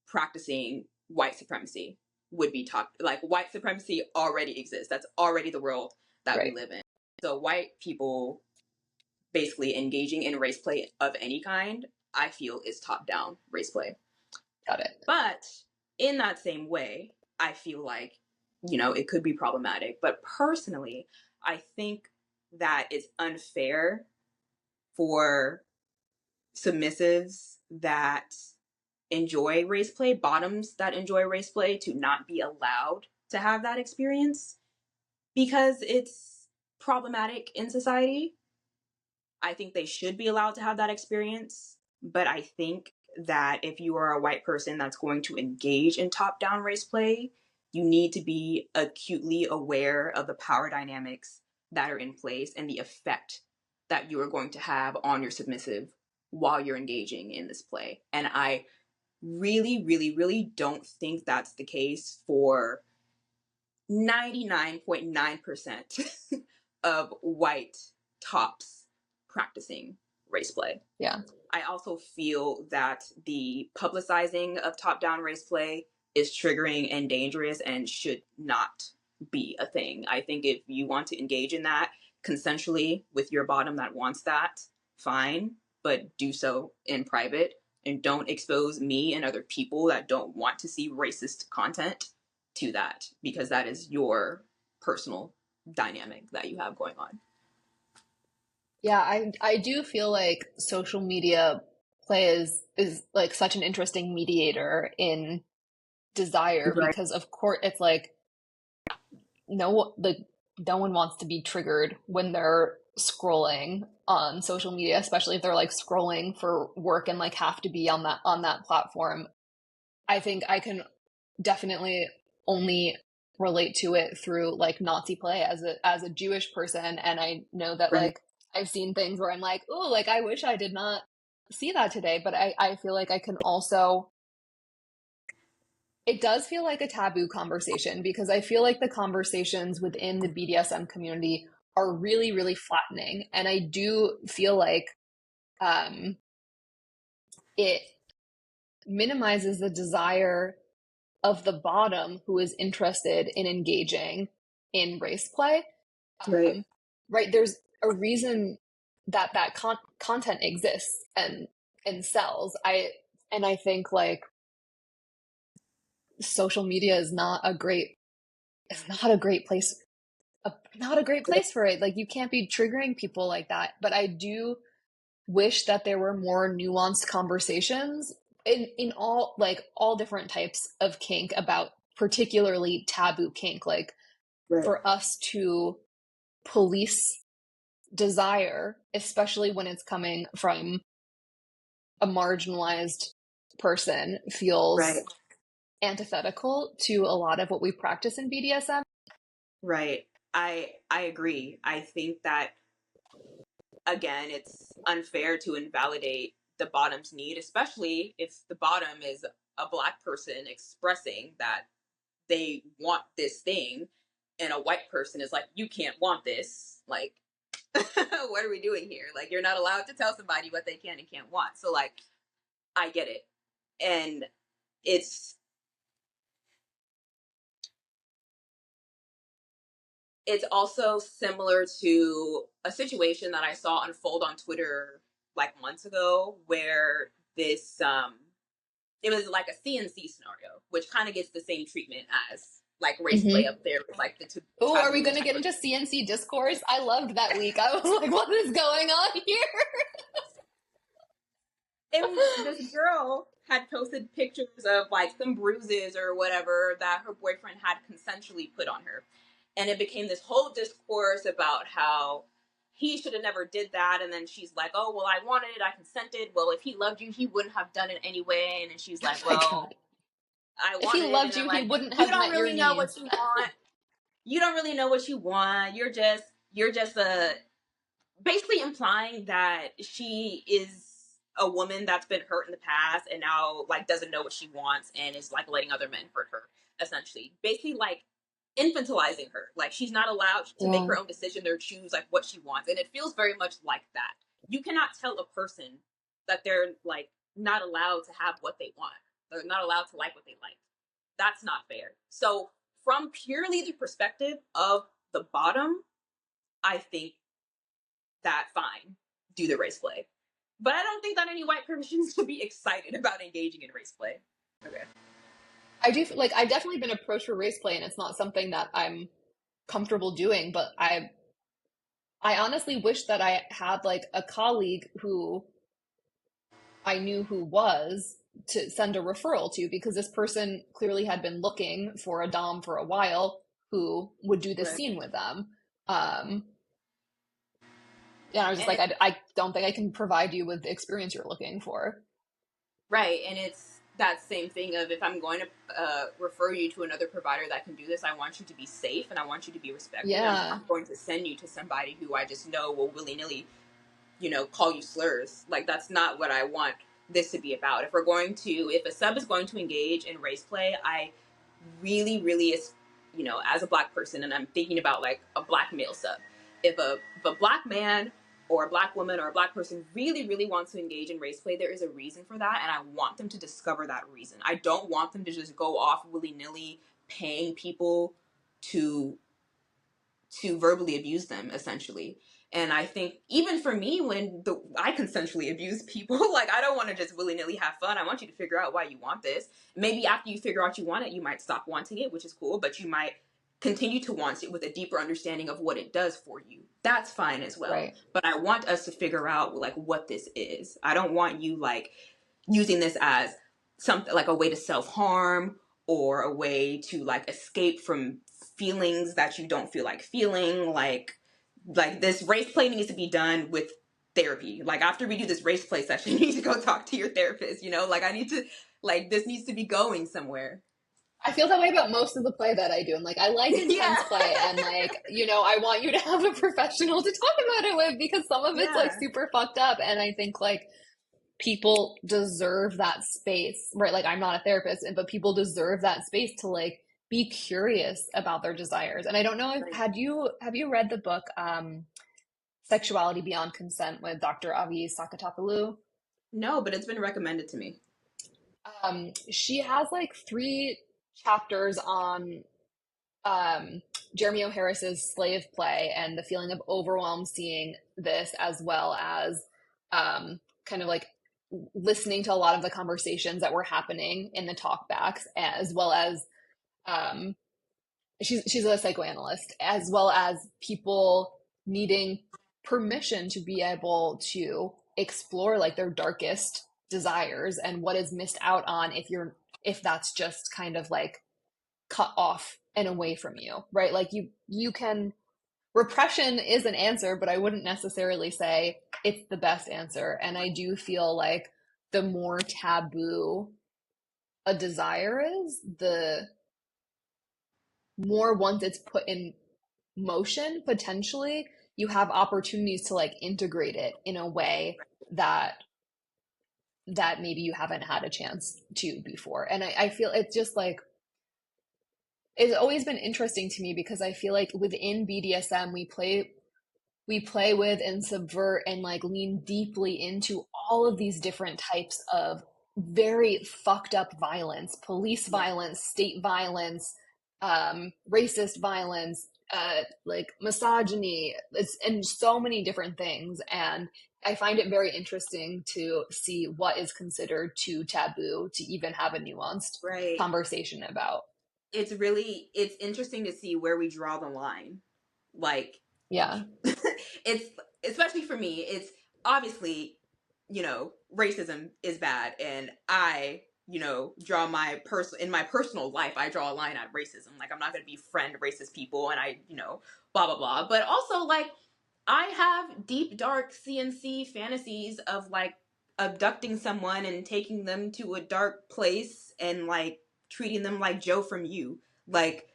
practicing white supremacy would be top. Like, white supremacy already exists. That's already the world that we live in. So white people basically engaging in race play of any kind, I feel, is top down race play. Got it. But in that same way, I feel like, you know, it could be problematic. But personally, I think that it's unfair for submissives that enjoy race play, bottoms that enjoy race play, to not be allowed to have that experience because it's problematic in society. I think they should be allowed to have that experience, but I think that if you are a white person that's going to engage in top-down race play, you need to be acutely aware of the power dynamics that are in place and the effect that you are going to have on your submissive while you're engaging in this play. And I really, really, really don't think that's the case for 99.9% of white tops practicing race play. Yeah. I also feel that the publicizing of top-down race play is triggering and dangerous and should not be a thing. I think if you want to engage in that consensually with your bottom that wants that, fine, but do so in private and don't expose me and other people that don't want to see racist content to that, because that is your personal dynamic that you have going on. Yeah, I do feel like social media play is like such an interesting mediator in desire Right. because of course it's like no one wants to be triggered when they're scrolling on social media, especially if they're like scrolling for work and like have to be on that platform. I think I can definitely only relate to it through like Nazi play as a Jewish person, and I know that Right. like I've seen things where I'm like, oh, like I wish I did not see that today, but I feel like I can also it does feel like a taboo conversation because I feel like the conversations within the BDSM community are really, really flattening. And I do feel like it minimizes the desire of the bottom who is interested in engaging in race play. Right. Right? There's a reason that content exists and sells. I think like social media is not a great place not a great place for it. Like you can't be triggering people like that. But I do wish that there were more nuanced conversations in all different types of kink about particularly taboo kink. Like Right. for us to police desire, especially when it's coming from a marginalized person, feels Right. antithetical to a lot of what we practice in BDSM. Right. I agree. I think that, again, it's unfair to invalidate the bottom's need, especially if the bottom is a Black person expressing that they want this thing, and a white person is like, you can't want this. Like, what are we doing here? Like, you're not allowed to tell somebody what they can and can't want. So, like, I get it. And it's also similar to a situation that I saw unfold on Twitter like months ago where this it was like a CNC scenario, which kind of gets the same treatment as like race play Mm-hmm. up there with like the Oh, are we taboo going to type get of. into CNC discourse? I loved that week. I was like, what is going on here? And this girl had posted pictures of like some bruises or whatever that her boyfriend had consensually put on her. And it became this whole discourse about how he should have never did that. And then she's like, oh, well, I wanted it. I consented. Well, if he loved you, he wouldn't have done it anyway. And then she's Oh like, my well, God. I If he wanted it. And loved they're you, he like, wouldn't you have don't met your really know what needs. you want. You don't really know what you want. You're just a basically implying that she is a woman that's been hurt in the past and now like doesn't know what she wants and is like letting other men hurt her, essentially basically like infantilizing her, like she's not allowed to make Yeah. her own decision or choose like what she wants. And it feels very much like that. You cannot tell a person that they're like not allowed to have what they want, they're not allowed to like what they like. That's not fair. So from purely the perspective of the bottom, I think that fine, do the race play. But I don't think that any white person should be excited about engaging in race play. Okay. I do like I've definitely been approached for race play and it's not something that I'm comfortable doing, but I honestly wish that I had like a colleague who I knew who was to send a referral to because this person clearly had been looking for a dom for a while who would do this Right. scene with them. Um, and I was just And like, I don't think I can provide you with the experience you're looking for. right, and it's that same thing of if I'm going to refer you to another provider that can do this, I want you to be safe and I want you to be respected. I'm Yeah, not going to send you to somebody who I just know will willy nilly, call you slurs. Like that's not what I want this to be about. If a sub is going to engage in race play, I really, really is, as a black person, and I'm thinking about like a black male sub. If a black man or a black woman or a black person really, really wants to engage in race play, there is a reason for that, and I want them to discover that reason. I don't want them to just go off willy nilly paying people to verbally abuse them, essentially. And I think even for me, when I consensually abuse people, like I don't want to just willy nilly have fun. I want you to figure out why you want this. Maybe after you figure out you want it, you might stop wanting it, which is cool, but you might continue to want it with a deeper understanding of what it does for you. That's fine as well. right. But I want us to figure out like what this is. I don't want you like using this as something like a way to self-harm or a way to like escape from feelings that you don't feel like feeling. Like this race play needs to be done with therapy. Like after we do this race play session, you need to go talk to your therapist, like I need to, like this needs to be going somewhere. I feel that way about most of the play that I do. And like, I like Yeah. intense play. And like, I want you to have a professional to talk about it with because some of it's like Yeah. super fucked up. And I think like people deserve that space, right? Like, I'm not a therapist, but people deserve that space to like be curious about their desires. And I don't know if, Right. have you read the book, Sexuality Beyond Consent with Dr. Avi Sakatapoulou? No, but it's been recommended to me. She has like 3 chapters on Jeremy O'Harris's slave play and the feeling of overwhelm seeing this, as well as kind of like listening to a lot of the conversations that were happening in the talkbacks, as well as um, she's a psychoanalyst, as well as people needing permission to be able to explore like their darkest desires and what is missed out on if that's just kind of like cut off and away from you, right? Like you can repression is an answer, but I wouldn't necessarily say it's the best answer. And I do feel like the more taboo a desire is, the more, once it's put in motion, potentially you have opportunities to like integrate it in a way that maybe you haven't had a chance to before. And I feel it's just like it's always been interesting to me because I feel like within BDSM we play with and subvert and like lean deeply into all of these different types of very fucked up violence, police Yeah. violence, state violence, racist violence, like misogyny, and so many different things. And I find it very interesting to see what is considered too taboo to even have a nuanced Right. conversation about. It's interesting to see where we draw the line. Like, Yeah. it's, especially for me, it's obviously, racism is bad, and I, draw in my personal life, I draw a line at racism. Like, I'm not going to befriend racist people, and I, blah blah blah. But also, like, I have deep dark CNC fantasies of, like, abducting someone and taking them to a dark place and, like, treating them like Joe from You. Like,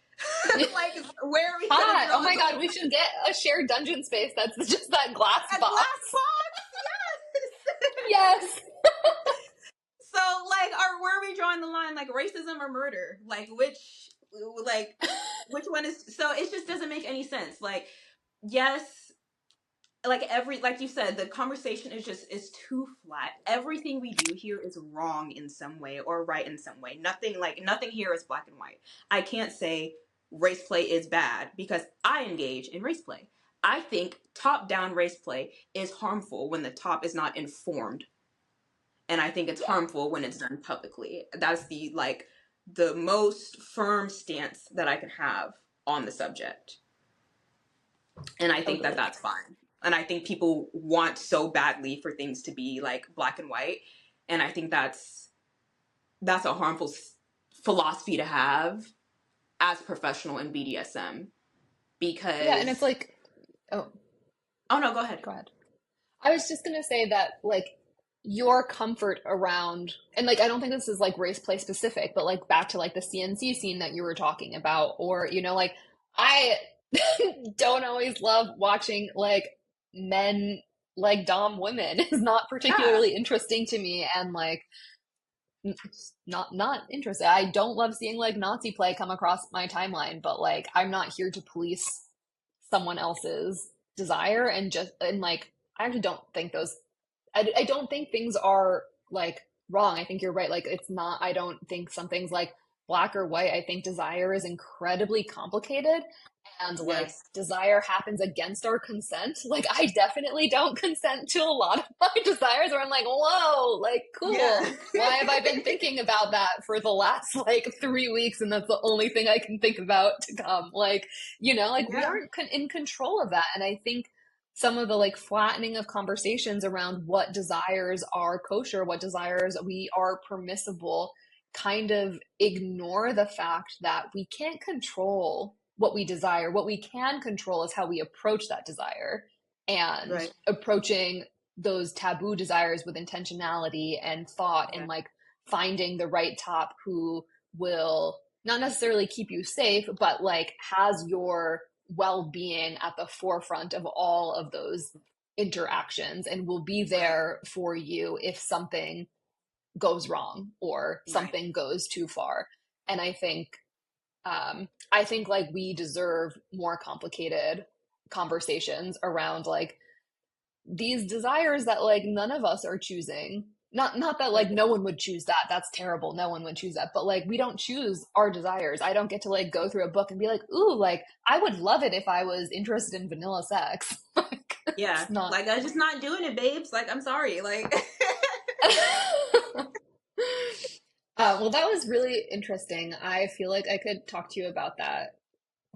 like, where are we gonna Hot. Oh draw my the God, we should get a shared dungeon space that's just that glass a glass box. box? Yes. Yes. So, like, where are we drawing the line? Like, racism or murder? Like, which one is? So it just doesn't make any sense. Like, yes, like you said, the conversation is too flat. Everything we do here is wrong in some way or right in some way. Nothing here is black and white. I can't say race play is bad because I engage in race play. I think top down race play is harmful when the top is not informed, and I think it's Yeah. harmful when it's done publicly. That's the most firm stance that I can have on the subject. And I think that Totally. that's fine. And I think people want so badly for things to be like black and white, and I think that's a harmful philosophy to have as a professional in BDSM, Yeah, and it's because like, oh, oh no, go ahead. go ahead. I was just gonna say that, like, your comfort around, and like, I don't think this is like race play specific, but like back to like the CNC scene that you were talking about, or, like, I don't always love watching like men like dom women is not Yeah, particularly interesting to me, and like, not interested. I don't love seeing like Nazi play come across my timeline, but like, I'm not here to police someone else's desire, and like, I actually don't think I don't think things are like wrong. I think you're right. Like, it's not, I don't think something's like black or white. I think desire is incredibly complicated, and like, yes, desire happens against our consent. Like, I definitely don't consent to a lot of my desires where I'm like, whoa, like, cool. yeah. Why have I been thinking about that for the last like 3 weeks, and that's the only thing I can think about to come? Like, like, we Yeah, aren't in control of that. And I think some of the like flattening of conversations around what desires are kosher, what desires we are permissible, kind of ignore the fact that we can't control what we desire. What we can control is how we approach that desire, and right. approaching those taboo desires with intentionality and thought, Yeah, and like finding the right top who will not necessarily keep you safe, but like has your well-being at the forefront of all of those interactions, and will be right, there for you if something goes wrong or right, something goes too far. And I think like we deserve more complicated conversations around like these desires that like none of us are choosing. Not that like right. no one would choose that. That's terrible. No one would choose that. But like, we don't choose our desires. I don't get to like go through a book and be like, "Ooh, like I would love it if I was interested in vanilla sex." Like, Yeah, it's not. like, I'm just not doing it, babes. Like, I'm sorry. Like, Well, that was really interesting. I feel like I could talk to you about that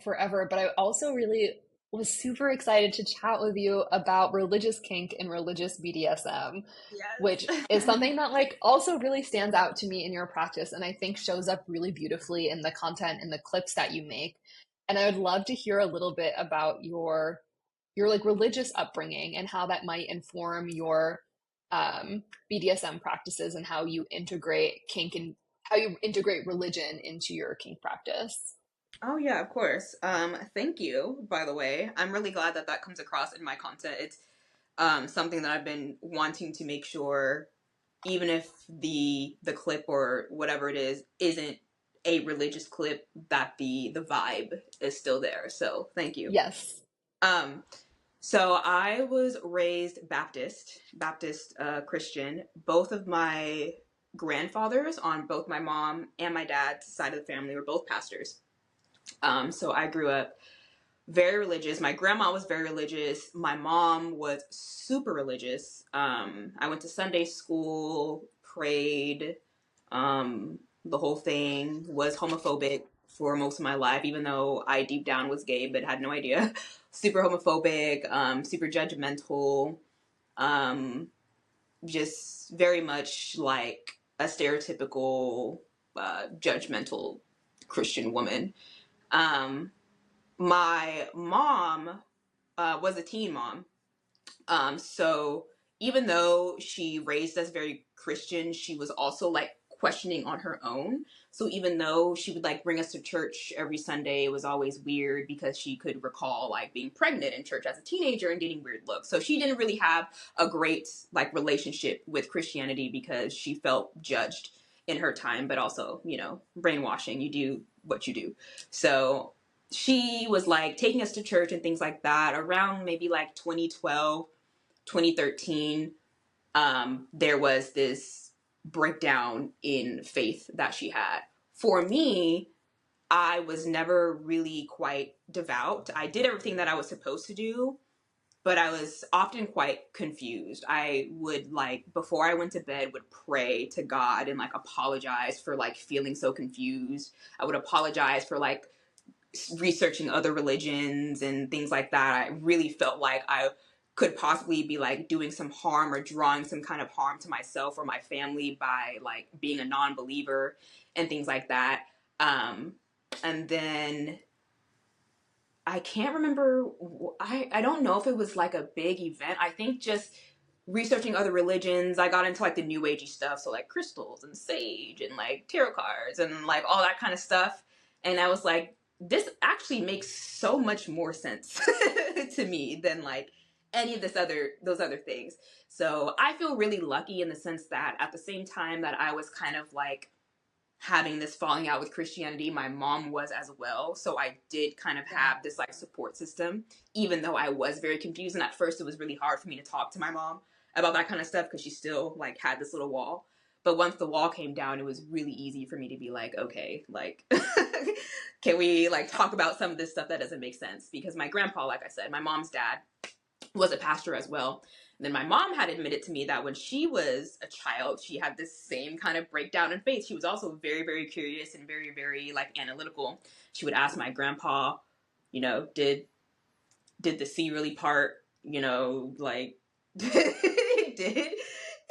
forever, but I also really was super excited to chat with you about religious kink and religious BDSM, which yes. is something that like also really stands out to me in your practice, and I think shows up really beautifully in the content and the clips that you make. And I would love to hear a little bit about your like religious upbringing and how that might inform your BDSM practices, and how you integrate kink and how you integrate religion into your kink practice. Oh yeah, of course. Thank you, by the way. I'm really glad that that comes across in my content. It's something that I've been wanting to make sure, even if the clip or whatever it is isn't a religious clip, that the vibe is still there. So thank you. Yes. Um, so I was raised Baptist Christian. Both of my grandfathers on both my mom and my dad's side of the family were both pastors. So I grew up very religious. My grandma was very religious. My mom was super religious. I went to Sunday school, prayed, the whole thing, was homophobic for most of my life, even though I deep down was gay, but had no idea. Super homophobic, super judgmental, um, just very much like a stereotypical, judgmental Christian woman. Um, my mom was a teen mom. So even though she raised us very Christian, she was also like questioning on her own. So even though she would like bring us to church every Sunday, it was always weird because she could recall like being pregnant in church as a teenager and getting weird looks. So she didn't really have a great like relationship with Christianity because she felt judged in her time, but also, you know, brainwashing. You do what you do. So she was like taking us to church and things like that around maybe like 2012, 2013. There was this breakdown in faith that she had. For me, I was never really quite devout. I did everything that I was supposed to do, but I was often quite confused. I would like, before I went to bed, would pray to God and like apologize for like feeling so confused. I would apologize for like researching other religions and things like that. I really felt like I could possibly be like doing some harm or drawing some kind of harm to myself or my family by like being a non-believer and things like that. And then I can't remember. I don't know if it was like a big event. I think just researching other religions, I got into like the new agey stuff. So like crystals and sage and like tarot cards and like all that kind of stuff. And I was like, this actually makes so much more sense to me than like any of those other things. So I feel really lucky in the sense that at the same time that I was kind of like having this falling out with Christianity, my mom was as well. So I did kind of have this like support system, even though I was very confused. And at first it was really hard for me to talk to my mom about that kind of stuff because she still like had this little wall. But once the wall came down, it was really easy for me to be like, okay, like, can we like talk about some of this stuff that doesn't make sense? Because my grandpa, like I said, my mom's dad was a pastor as well. And then my mom had admitted to me that when she was a child, she had this same kind of breakdown in faith. She was also very, very curious and very, very like analytical. She would ask my grandpa, you know, did the sea really part? You know, like did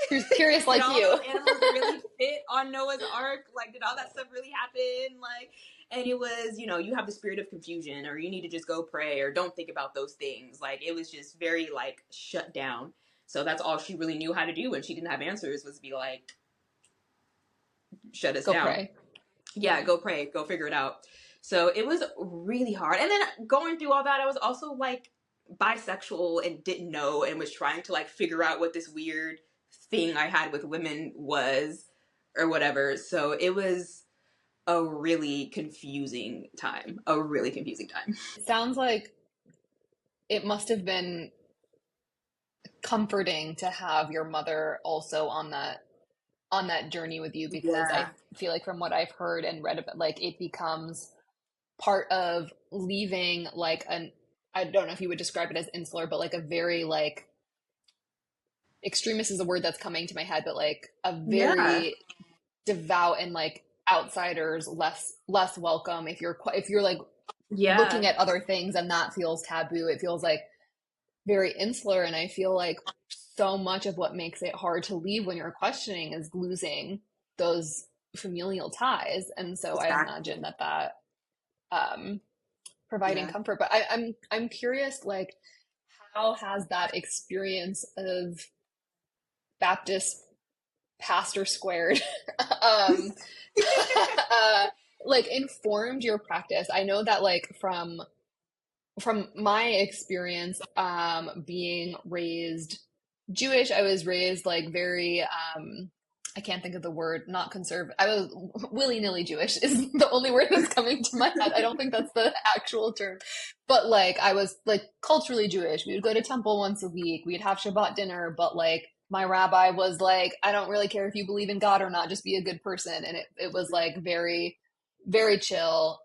Who's curious did like all you? those animals really fit on Noah's Ark? Like, did all that stuff really happen? Like, and it was, you know, you have the spirit of confusion, or you need to just go pray, or don't think about those things. Like, it was just very like shut down. So that's all she really knew how to do when she didn't have answers was be like, shut us Go down. pray. Yeah, go pray, go figure it out. So it was really hard. And then going through all that, I was also like bisexual and didn't know and was trying to like figure out what this weird thing I had with women was or whatever. So it was a really confusing time. A really confusing time. It sounds like it must have been comforting to have your mother also on that journey with you, because I Yeah. feel like from what I've heard and read about, like it becomes part of leaving like an, I don't know if you would describe it as insular, but like a very like, extremist is a word that's coming to my head, but like a Yeah. very devout and like outsiders less welcome. If you're like looking Yeah. at other things and that feels taboo, it feels like very insular. And I feel like so much of what makes it hard to leave when you're questioning is losing those familial ties. And so I Exactly. imagine that um, providing Yeah. comfort. But I'm curious, like, how has that experience of Baptist pastor squared um, like informed your practice? I know that like from my experience being raised Jewish, I was raised like very I can't think of the word, not conservative. I was willy-nilly Jewish is the only word that's coming to my head. I don't think that's the actual term. But like I was like culturally Jewish. We would go to temple once a week. We'd have Shabbat dinner, but like my rabbi was like, I don't really care if you believe in God or not, just be a good person. And it was like very, very chill.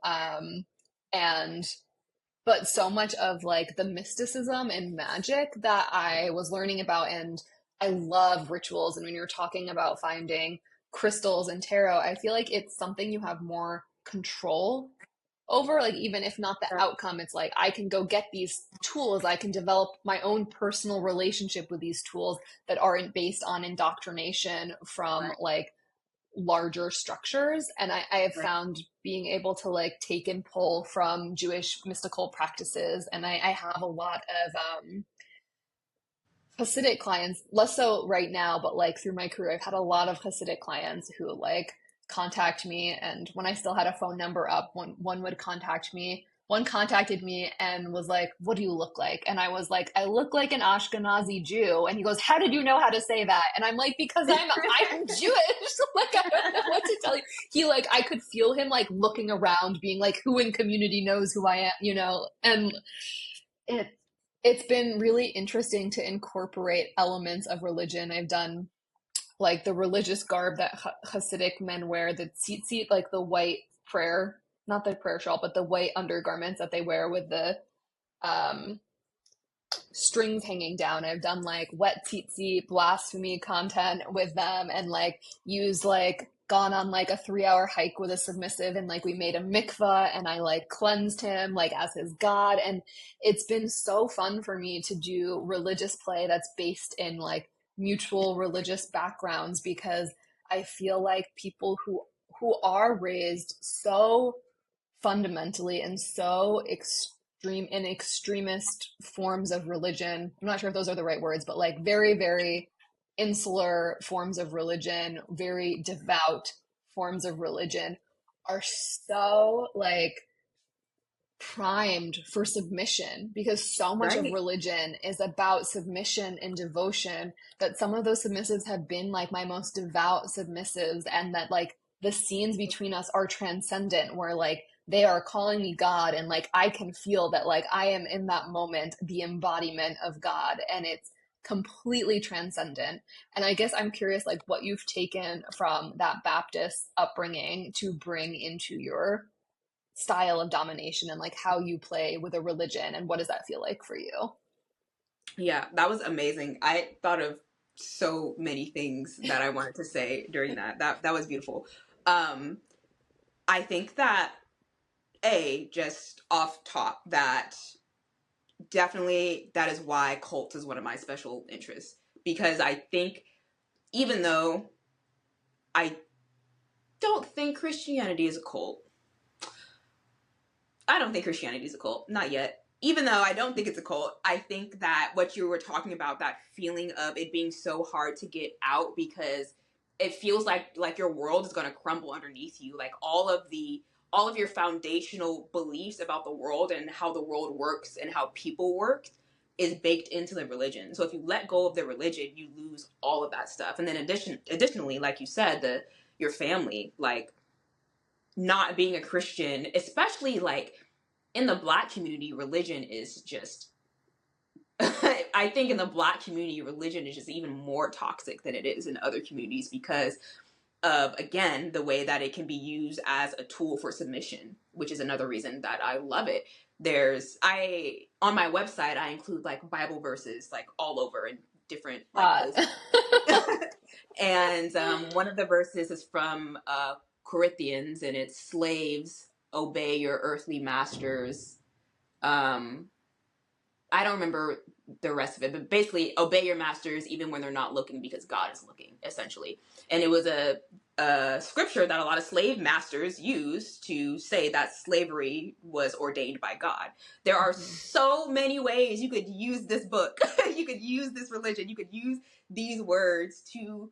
But so much of like the mysticism and magic that I was learning about, and I love rituals. And when you're talking about finding crystals and tarot, I feel like it's something you have more control over. Like, even if not the outcome, it's like I can go get these tools, I can develop my own personal relationship with these tools that aren't based on indoctrination from Right. like larger structures. And I have Right. found being able to like take and pull from Jewish mystical practices. And I have a lot of Hasidic clients, less so right now, but like through my career, I've had a lot of Hasidic clients who like contact me. And when I still had a phone number up, one would contact me. One contacted me and was like, "What do you look like?" And I was like, "I look like an Ashkenazi Jew." And he goes, "How did you know how to say that?" And I'm like, "Because I'm Jewish." Like, I don't know what to tell you. He like, I could feel him like looking around, being like, "Who in community knows who I am?" And it it's been really interesting to incorporate elements of religion. I've done like the religious garb that Hasidic men wear, the tzitzit, like the white prayer, not the prayer shawl, but the white undergarments that they wear with the um, strings hanging down. I've done like wet tzitzit blasphemy content with them, and like used like gone on like a 3 hour hike with a submissive, and like we made a mikvah, and I like cleansed him like as his god. And it's been so fun for me to do religious play that's based in like mutual religious backgrounds, because I feel like people who are raised so fundamentally and so extreme in extremist forms of religion. I'm not sure if those are the right words, but like very, very insular forms of religion, very devout forms of religion, are so like primed for submission, because so much of Right. religion is about submission and devotion, that some of those submissives have been like my most devout submissives, and that like the scenes between us are transcendent, where like they are calling me God, and like I can feel that like I am in that moment the embodiment of God, and it's completely transcendent. And I guess I'm curious like what you've taken from that Baptist upbringing to bring into your style of domination, and like how you play with a religion, and what does that feel like for you? Yeah, that was amazing. I thought of so many things that I wanted to say during that. That was beautiful. Um, I think that just off top, that definitely that is why cult is one of my special interests, because I think even though I don't think Christianity is a cult, I don't think Christianity is a cult, not yet. Even though I don't think it's a cult, I think that what you were talking about, that feeling of it being so hard to get out, because it feels like your world is going to crumble underneath you, like all of your foundational beliefs about the world and how the world works and how people work is baked into the religion. So if you let go of the religion, you lose all of that stuff. And then additionally, like you said, your family, like not being a Christian, especially like in the Black community, religion is just I think in the Black community, religion is just even more toxic than it is in other communities, because of, again, the way that it can be used as a tool for submission, which is another reason that I love it. On my website, I include like Bible verses like all over in different like uh, posts. And one of the verses is from Corinthians, and it's slaves, obey your earthly masters. I don't remember the rest of it, but basically, obey your masters even when they're not looking, because God is looking, essentially. And it was a scripture that a lot of slave masters used to say that slavery was ordained by God. There are so many ways you could use this book. You could use this religion. You could use these words to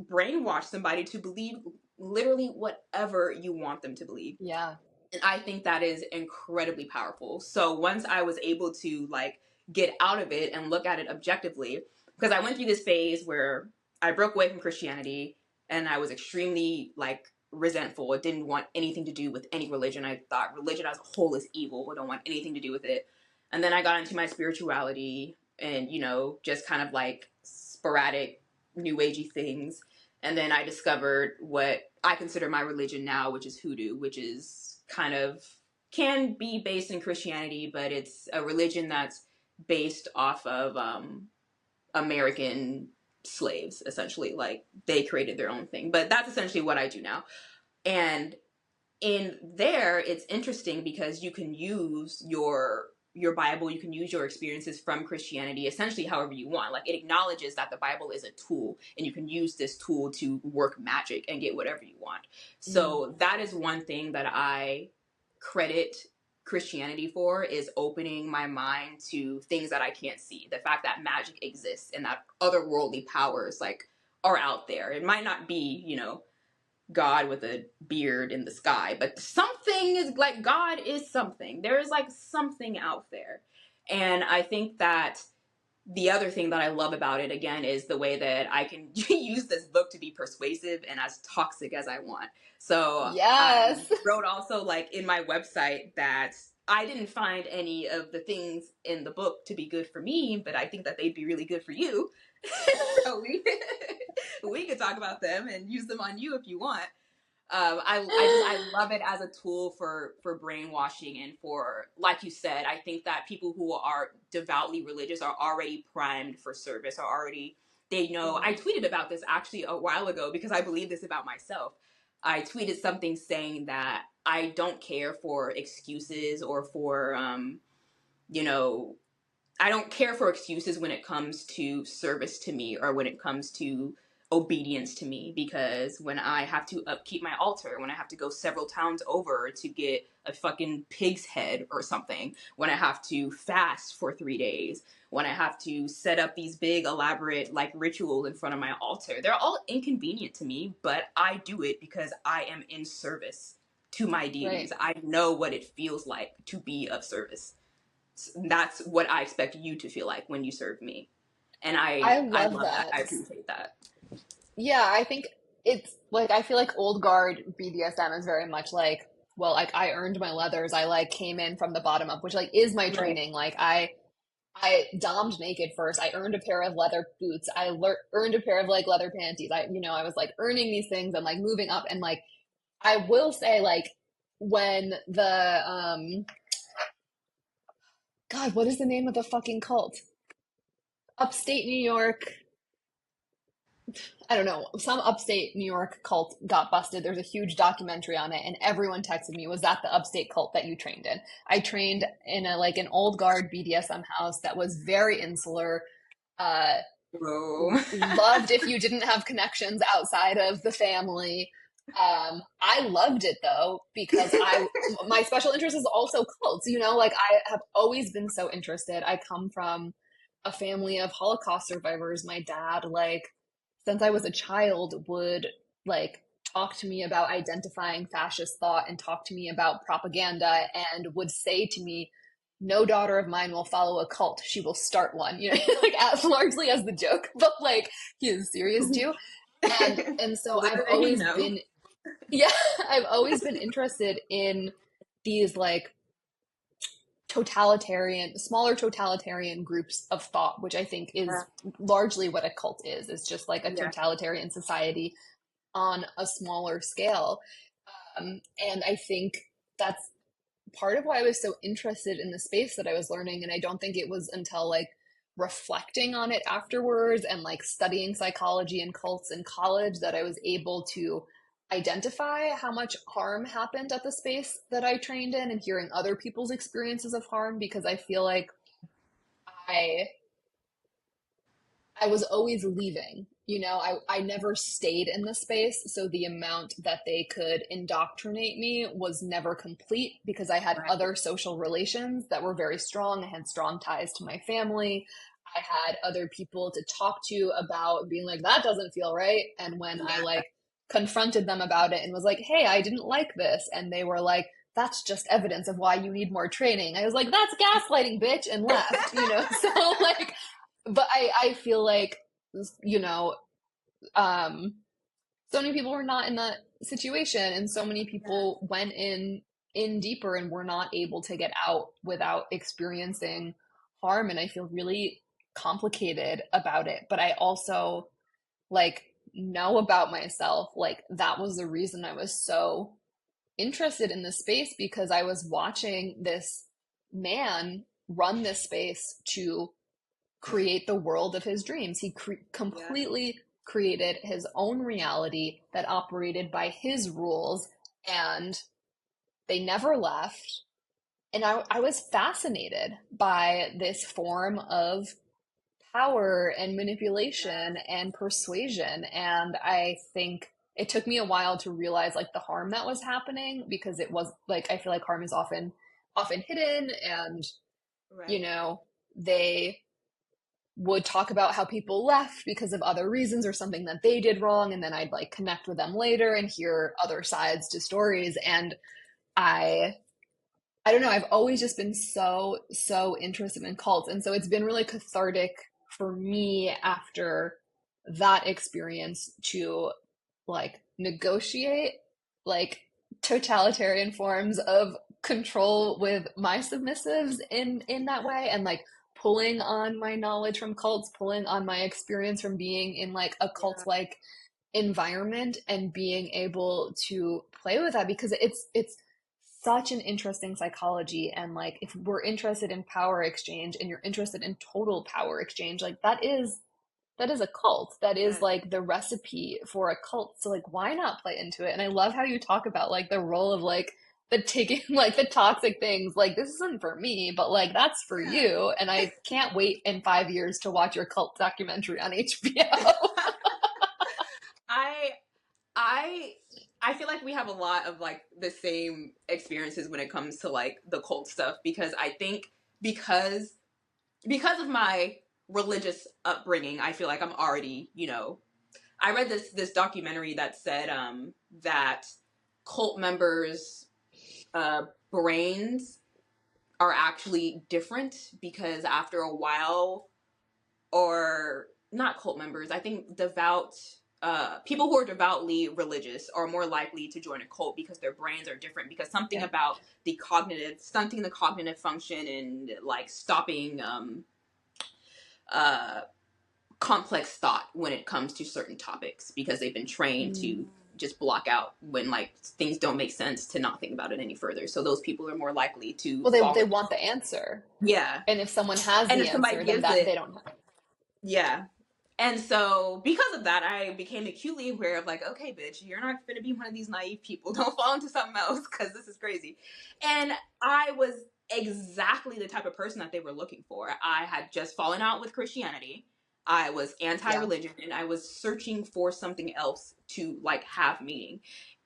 brainwash somebody to believe literally whatever you want them to believe. yeah. And I think that is incredibly powerful. So once I was able to like get out of it and look at it objectively, because I went through this phase where I broke away from Christianity and I was extremely like resentful. I didn't want anything to do with any religion. I thought religion as a whole is evil. I don't want anything to do with it. And then I got into my spirituality and, just kind of like sporadic new agey things. And then I discovered what I consider my religion now, which is hoodoo, which is kind of can be based in Christianity, but it's a religion that's based off of American slaves, essentially. Like, they created their own thing. But that's essentially what I do now. And in there, it's interesting because you can use your Bible, you can use your experiences from Christianity essentially however you want. Like, it acknowledges that the Bible is a tool, and you can use this tool to work magic and get whatever you want. So that is one thing that I credit Christianity for, is opening my mind to things that I can't see. The fact that magic exists and that otherworldly powers like are out there. It might not be, you know, God with a beard in the sky, but something is like, God is something. There is like something out there. And I think that the other thing that I love about it, again, is the way that I can use this book to be persuasive and as toxic as I want. So I Yes. wrote also, like, in my website that I didn't find any of the things in the book to be good for me, but I think that they'd be really good for you. So we could talk about them and use them on you if you want. I love it as a tool for brainwashing and for, like you said, I think that people who are devoutly religious are already primed for service, are already, they know. I tweeted about this actually a while ago because I believe this about myself. I tweeted something saying that I don't care for excuses or for, you know, I don't care for excuses when it comes to service to me or when it comes to obedience to me, because when I have to upkeep my altar, when I have to go several towns over to get a fucking pig's head or something, when I have to fast for 3 days, when I have to set up these big elaborate like rituals in front of my altar, they're all inconvenient to me, but I do it because I am in service to my deities. Right. I know what it feels like to be of service. That's what I expect you to feel like when you serve me. And I I love love that. that. I appreciate that. Yeah, I think it's like I feel like old guard BDSM is very much like, well, like I earned my leathers. I like came in from the bottom up, which like is my Right. training. Like I dommed naked first. I earned a pair of leather boots. Earned a pair of like leather panties. I was like earning these things and like moving up. And like I will say, like when the God, what is the name of the fucking cult? Upstate New York. I don't know, some upstate New York cult got busted. There's a huge documentary on it, and everyone texted me, "Was that the upstate cult that you trained in?" I trained in a like an old guard BDSM house that was very insular. Uh, Oh. Loved if you didn't have connections outside of the family. I loved it though because I my special interest is also cults. You know, like I have always been so interested. I come from a family of Holocaust survivors. My dad, like, since I was a child, would like talk to me about identifying fascist thought and talk to me about propaganda and would say to me, no daughter of mine will follow a cult. She will start one, you know, like as largely as the joke, but like he is serious too. And so I've Little did he always know. been, yeah, I've always been interested in these like smaller totalitarian groups of thought, which I think Yeah. is largely what a cult is. It's just like a Yeah. totalitarian society on a smaller scale. And I think that's part of why I was so interested in the space that I was learning. And I don't think it was until like reflecting on it afterwards and like studying psychology and cults in college that I was able to identify how much harm happened at the space that I trained in and hearing other people's experiences of harm, because I feel like I I was always leaving. You know, I never stayed in the space, so the amount that they could indoctrinate me was never complete because I had Right. other social relations that were very strong. I had strong ties to my family. I had other people to talk to about being like, that doesn't feel right. And when I Yeah. like confronted them about it and was like, hey, I didn't like this, and they were like, that's just evidence of why you need more training. I was like, that's gaslighting, bitch, and left, you know? So like, but I feel like, you know, um so many people were not in that situation, and so many Yeah. people went in deeper and were not able to get out without experiencing harm, and I feel really complicated about it. But I also like know about myself, like that was the reason I was so interested in this space because I was watching this man run this space to create the world of his dreams. He Yeah. completely created his own reality that operated by his rules, and they never left. And I was fascinated by this form of power and manipulation Yeah. and persuasion. And I think it took me a while to realize like the harm that was happening, because it was like I feel like harm is often hidden, and you Right. know, they would talk about how people left because of other reasons or something that they did wrong, and then I'd like connect with them later and hear other sides to stories. And I I don't know, I've always just been so interested in cults. And so it's been really cathartic for me after that experience to like negotiate like totalitarian forms of control with my submissives in that way, and like pulling on my knowledge from cults, pulling on my experience from being in like a cult Yeah. like environment, and being able to play with that, because it's such an interesting psychology. And like if we're interested in power exchange and you're interested in total power exchange, like that is a cult. That is Yeah. like the recipe for a cult. So like why not play into it? And I love how you talk about like the role of like the taking like the toxic things. Like this isn't for me, but like that's for Yeah. you. And I can't wait in 5 years to watch your cult documentary on HBO. I I I feel like we have a lot of like the same experiences when it comes to like the cult stuff, because I think because because of my religious upbringing, I feel like I'm already, I read this documentary that said that cult members brains are actually different because after a while, or not cult members, I think devout people who are devoutly religious are more likely to join a cult because their brains are different, because something Yeah. about the cognitive function and like stopping uh complex thought when it comes to certain topics, because they've been trained Mm. to just block out when like things don't make sense, to not think about it any further. So those people are more likely to Well, they fall they into. want the answer. Yeah. And if someone has And the if somebody answer, then gives that they it, don't have. yeah. And so because of that, I became acutely aware of like, okay, bitch, you're not going to be one of these naive people. Don't fall into something else, because this is crazy. And I was exactly the type of person that they were looking for. I had just fallen out with Christianity. I was Yeah. anti-religion, and I was searching for something else to like have meaning.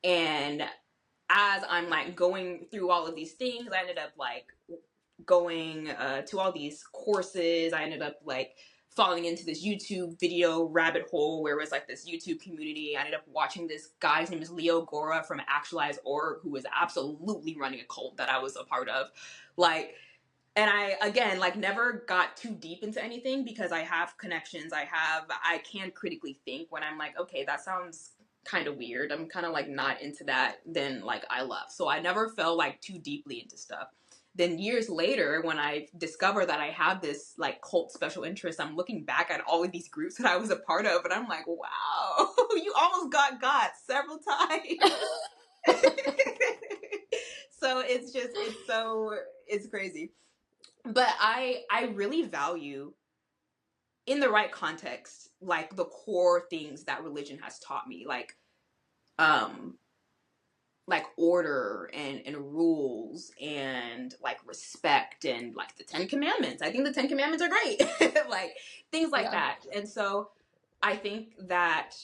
And as I'm like going through all of these things, I ended up like going to all these courses. I ended up like falling into this YouTube video rabbit hole where it was like this YouTube community. I ended up watching this guy's name is Leo Gora from Actualize.org, who was absolutely running a cult that I was a part of. Like, and I, again, like never got too deep into anything because I have connections. I can critically think when I'm like, okay, that sounds kind of weird. I'm kind of like not into that. Then like I left. So I never fell like too deeply into stuff. Then years later, when I discover that I have this like cult special interest, I'm looking back at all of these groups that I was a part of, and I'm like, wow, you almost got several times. So it's crazy. But I really value, in the right context, like the core things that religion has taught me, um like order and rules and like respect and like the Ten Commandments. I think the Ten Commandments are great. Like things like Yeah. that. And so I think that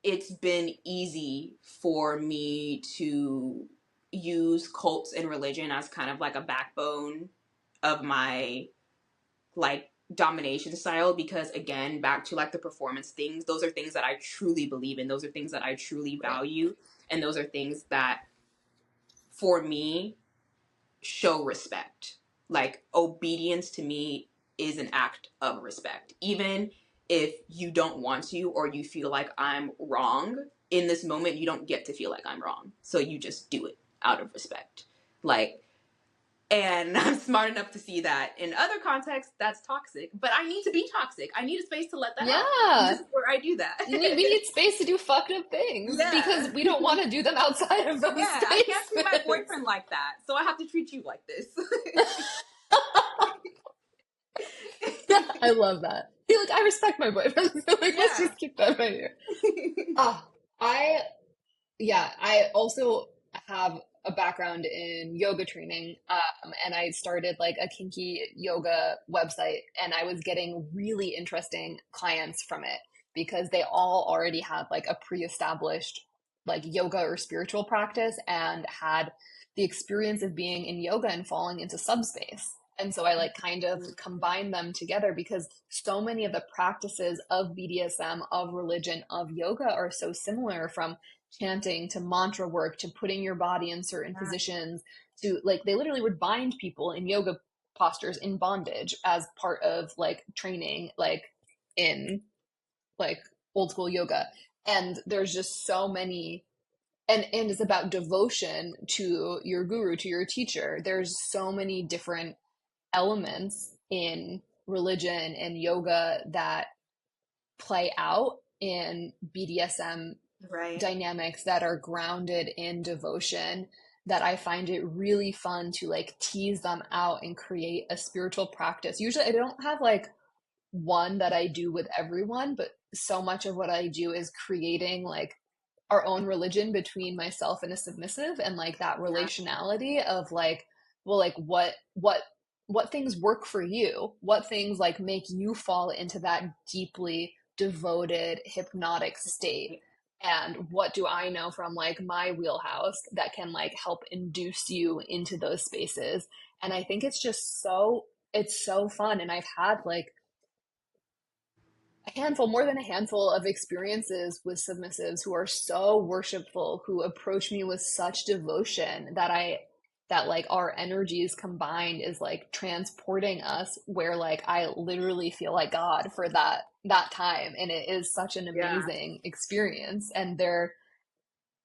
it's been easy for me to use cults and religion as kind of like a backbone of my like domination style, because again, back to like the performance things, those are things that I truly believe in, those are things that I truly Right. value, and those are things that for me show respect. Like obedience to me is an act of respect, even if you don't want to, or you feel like I'm wrong in this moment. You don't get to feel like I'm wrong, so you just do it out of respect. Like And I'm smart enough to see that in other contexts, that's toxic. But I need to be toxic. I need a space to let that out. And this Yeah. is where I do that. We need space to do fucked up things Yeah. because we don't want to do them outside of those Yeah, I can't treat my spaces. boyfriend like that, so I have to treat you like this. I love that. Feel like I respect my boyfriend. So like, let's Yeah. just keep that right here. Oh, I yeah, I also have a background in yoga training, and I started like a kinky yoga website, and I was getting really interesting clients from it because they all already had like a pre-established like yoga or spiritual practice and had the experience of being in yoga and falling into subspace. And so I like kind of combined them together because so many of the practices of BDSM, of religion, of yoga are so similar, from chanting to mantra work to putting your body in certain positions to like they literally would bind people in yoga postures in bondage as part of like training like in like old school yoga. And there's just so many, and it's about devotion to your guru, to your teacher. There's so many different elements in religion and yoga that play out in BDSM Right. dynamics that are grounded in devotion, that I find it really fun to like tease them out and create a spiritual practice. Usually I don't have like one that I do with everyone, but so much of what I do is creating like our own religion between myself and a submissive, and like that Yeah. relationality of like, well, like what things work for you, what things like make you fall into that deeply devoted hypnotic state, and what do I know from like my wheelhouse that can like help induce you into those spaces. And I think it's just so, it's so fun. And I've had like a handful, more than a handful of experiences with submissives who are so worshipful, who approach me with such devotion that that like our energies combined is like transporting us where like I literally feel like God for that time. And it is such an Yeah. amazing experience. And their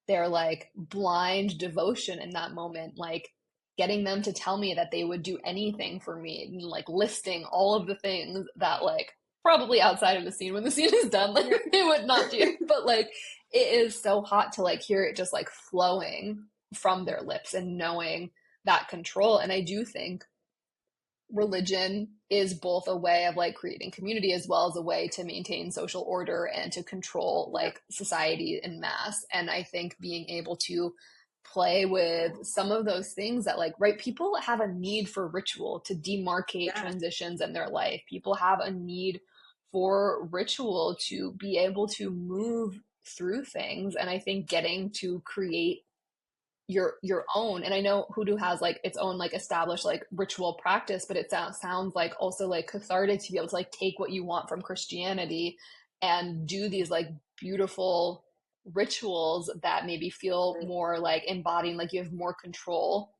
like blind devotion in that moment, like getting them to tell me that they would do anything for me, and like listing all of the things that like probably outside of the scene, when the scene is done, like Yeah. they would not do. But like it is so hot to like hear it just like flowing from their lips and knowing that control. And I do think religion is both a way of like creating community as well as a way to maintain social order and to control Yeah. like society en masse. And I think being able to play with some of those things that like, right, people have a need for ritual to demarcate Yeah. transitions in their life. People have a need for ritual to be able to move through things. And I think getting to create your own, and I know hoodoo has like its own like established like ritual practice, but it sounds like also like cathartic to be able to like take what you want from Christianity and do these like beautiful rituals that maybe feel Right. more like embodying, like you have more control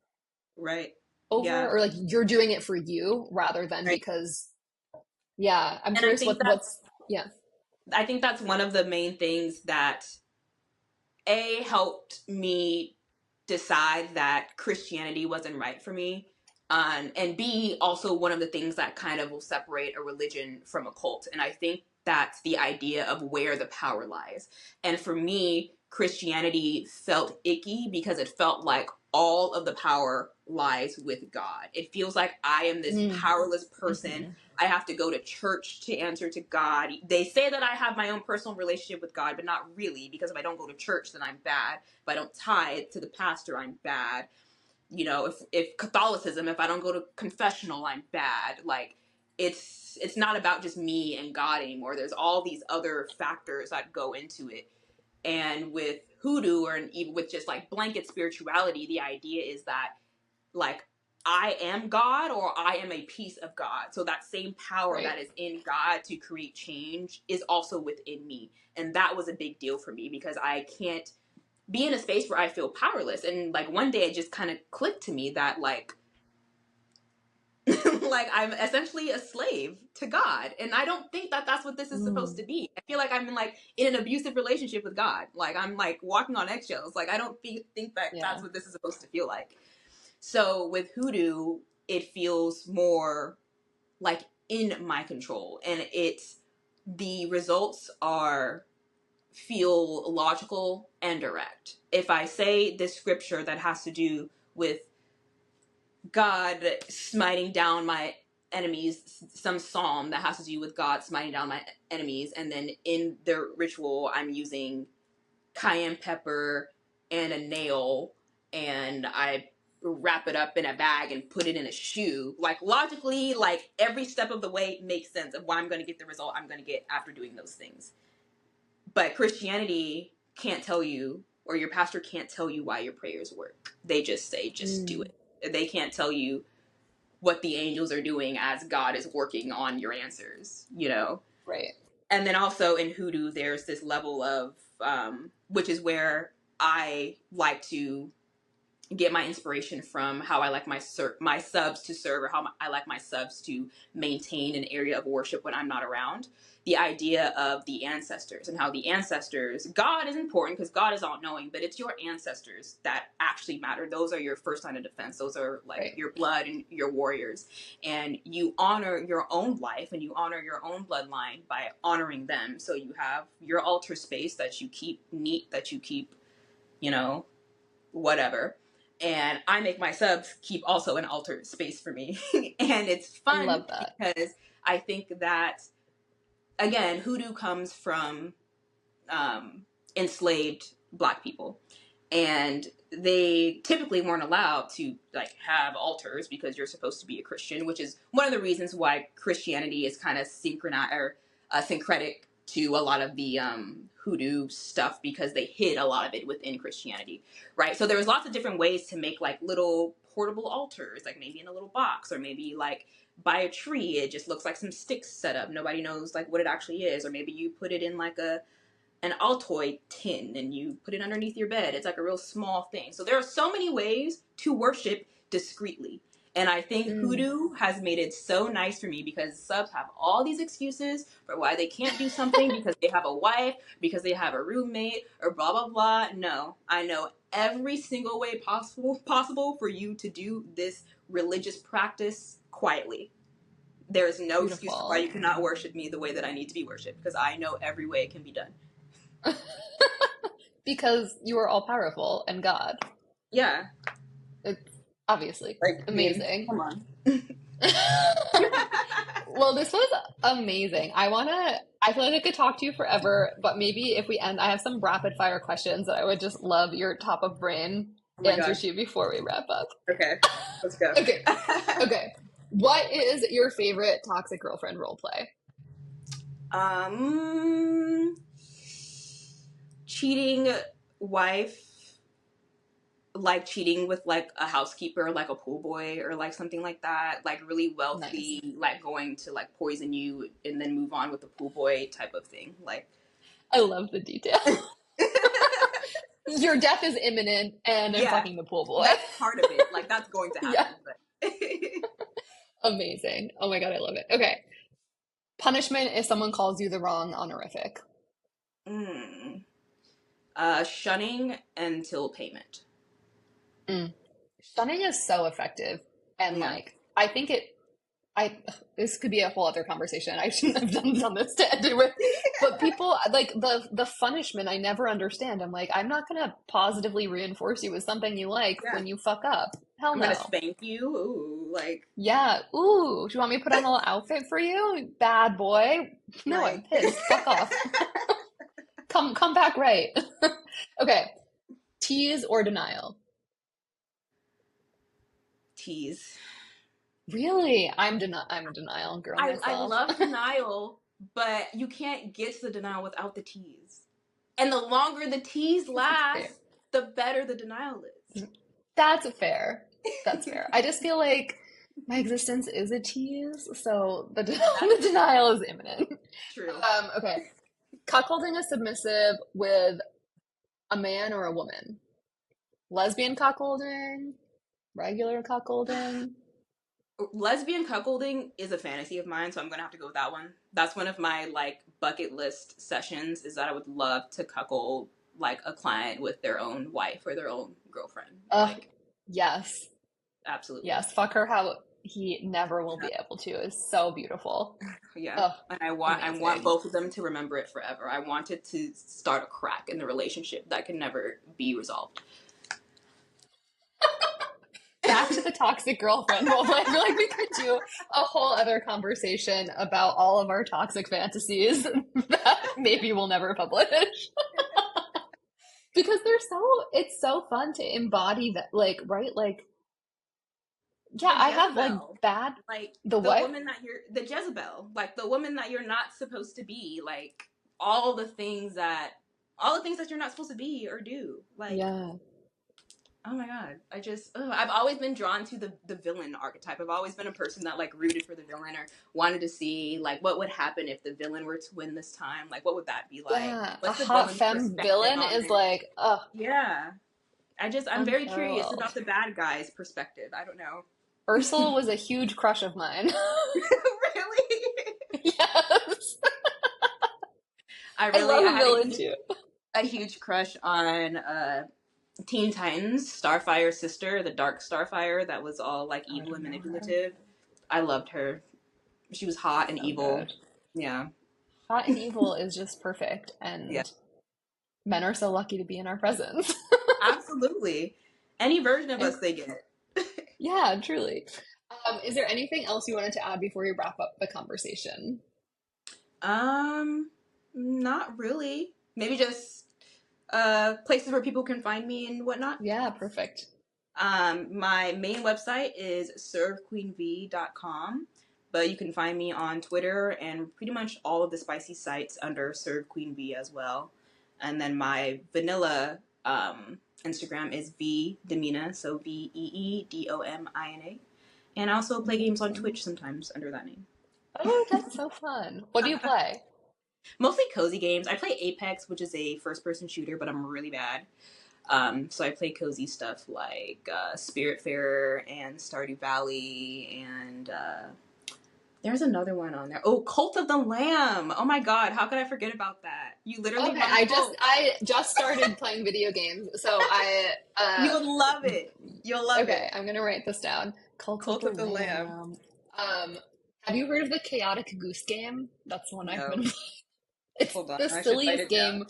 Right. over, Yeah. or like you're doing it for you rather than Right. because, yeah, I'm And I curious think what's yeah. that's one of the main things that A helped me decide that Christianity wasn't right for me. And B, also one of the things that kind of will separate a religion from a cult. And I think that's the idea of where the power lies. And for me, Christianity felt icky because it felt like all of the power lies with God. It feels like I am this powerless person. Mm-hmm. I have to go to church to answer to God. They say that I have my own personal relationship with God, but not really, because if I don't go to church, then I'm bad. If I don't tithe to the pastor, I'm bad. You know, if Catholicism, if I don't go to confessional, I'm bad. Like it's not about just me and God anymore. There's all these other factors that go into it. And with hoodoo, or even with just like blanket spirituality, the idea is that like I am God, or I am a piece of God. So that same power Right. that is in God to create change is also within me. And that was a big deal for me because I can't be in a space where I feel powerless. And like one day it just kind of clicked to me that like like I'm essentially a slave to God, and I don't think that that's what this is supposed to be. I feel like I'm in an abusive relationship with God. Like I'm like walking on eggshells. Like I don't think that Yeah. that's what this is supposed to feel like. So with hoodoo, it feels more like in my control, and the results feel logical and direct. If I say this scripture that has to do with God smiting down my enemies, some psalm that has to do with God smiting down my enemies, and then in the ritual I'm using cayenne pepper and a nail, and I wrap it up in a bag and put it in a shoe, like logically, like every step of the way makes sense of why I'm going to get the result I'm going to get after doing those things. But Christianity can't tell you, or your pastor can't tell you why your prayers work. They just say, just do it. They can't tell you what the angels are doing as God is working on your answers, you know? Right. And then also in hoodoo, there's this level of, which is where I like to get my inspiration from, how I like my subs to serve, or how I like my subs to maintain an area of worship when I'm not around. The idea of the ancestors, and how the ancestors, God is important because God is all knowing, but it's your ancestors that actually matter. Those are your first line of defense. Those are like Right. your blood and your warriors. And you honor your own life and you honor your own bloodline by honoring them. So you have your altar space that you keep neat, that you keep, you know, whatever. And I make my subs keep also an altar space for me. And it's fun Love that. because I think that, again, hoodoo comes from enslaved Black people. And they typically weren't allowed to like have altars because you're supposed to be a Christian, which is one of the reasons why Christianity is kind of synchronized or syncretic to a lot of the hoodoo stuff, because they hid a lot of it within Christianity, right? So there was lots of different ways to make like little portable altars, like maybe in a little box, or maybe like by a tree. It just looks like some sticks set up. Nobody knows like what it actually is. Or maybe you put it in like an Altoid tin and you put it underneath your bed. It's like a real small thing. So there are so many ways to worship discreetly. And I think hoodoo has made it so nice for me, because subs have all these excuses for why they can't do something, because they have a wife, because they have a roommate, or blah, blah, blah. No, I know every single way possible for you to do this religious practice quietly. There is no excuse for why you cannot worship me the way that I need to be worshipped, because I know every way it can be done. Because you are all powerful and God. Yeah. It's obviously Like, amazing. Come on. Well, this was amazing. I feel like I could talk to you forever, but maybe if we end, I have some rapid fire questions that I would just love your top of brain answers to before we wrap up. Okay. Let's go. Okay. Okay. What is your favorite toxic girlfriend role play? Cheating wife, like cheating with like a housekeeper, like a pool boy, or like something like that, like really wealthy, nice. Like going to like poison you and then move on with the pool boy type of thing. Like, I love the detail. Your death is imminent and I'm fucking the pool boy. That's part of it. Like, that's going to happen. But amazing. Oh my God, I love it. Okay. Punishment if someone calls you the wrong honorific. Shunning until payment. Shunning is so effective. And like, I think this could be a whole other conversation. I shouldn't have done this to end it with. But people, like, the punishment, I never understand. I'm like, I'm not going to positively reinforce you with something you like when you fuck up. Hell no. I'm going to spank you. Ooh, like. Yeah. Ooh, do you want me to put on a little outfit for you? Bad boy. No, I'm pissed. Fuck off. Come back right. Okay. Tease or denial? Tease. Really? I'm a denial girl myself. I love denial, but you can't get to the denial without the tease. And the longer the tease lasts, the better the denial is. That's fair. That's fair. I just feel like my existence is a tease, so the denial is imminent. True. Okay. Cuckolding a submissive with a man or a woman? Lesbian cuckolding? Regular cuckolding? Lesbian cuckolding is a fantasy of mine, so I'm gonna have to go with that one. That's one of my like bucket list sessions, is that I would love to cuckold like a client with their own wife or their own girlfriend. Yes. Absolutely. Yes, fuck her how he never will be able to is so beautiful. Yeah. Ugh, And I want amazing. both of them to remember it forever. I want it to start a crack in the relationship that can never be resolved. Back to the toxic girlfriend role. I feel like we could do a whole other conversation about all of our toxic fantasies that maybe we'll never publish. Because it's so fun to embody that, like, right? Like, yeah, The I have like Jezebel, bad, like the the what? woman that you're, the Jezebel, like the woman that you're not supposed to be, like all the things that, all the things that you're not supposed to be or do. Like, Yeah. oh my God, I've always been drawn to the villain archetype. I've always been a person that like rooted for the villain or wanted to see like what would happen if the villain were to win this time. Like, what would that be like? Yeah. A What's the hot villain's femme perspective villain on is this? like, ugh, Yeah, I'm very curious unparalleled. about the bad guy's perspective. I don't know. Ursula was a huge crush of mine. Really? Yes. I I love a had villain too. a huge crush on Teen Titans, Starfire's sister, the Dark Starfire that was all like Oh, I evil and don't know her. manipulative. I loved her. She was hot and So evil. good. Yeah. Hot and evil is just perfect, Yeah. and men are so lucky to be in our presence. Absolutely. Any version of And us they get. yeah, truly. Is there anything else you wanted to add before we wrap up the conversation? Um, Not really. Maybe just places where people can find me and whatnot. Yeah, perfect. My main website is servequeenv.com, but you can find me on Twitter and pretty much all of the spicy sites under Serve Queen V as well. And then my vanilla Instagram is Vdemina, so VEEDOMINA. And I also play games on Amazing. Twitch sometimes under that name. Oh, that's so fun. What do you play? Mostly cozy games. I play Apex, which is a first-person shooter, but I'm really bad. So I play cozy stuff like Spiritfarer and Stardew Valley, and there's another one on there. Oh, Cult of the Lamb! Oh my God, how could I forget about that? You literally Okay, run a cult. I just started playing video games, so I You'll love it. You'll love okay, it. I'm gonna write this down. Cult of Cult the of the Lamb. Lamb. Have you heard of the Chaotic Goose Game? That's the one I've No, been. It's hold on. the I should write silliest it down. game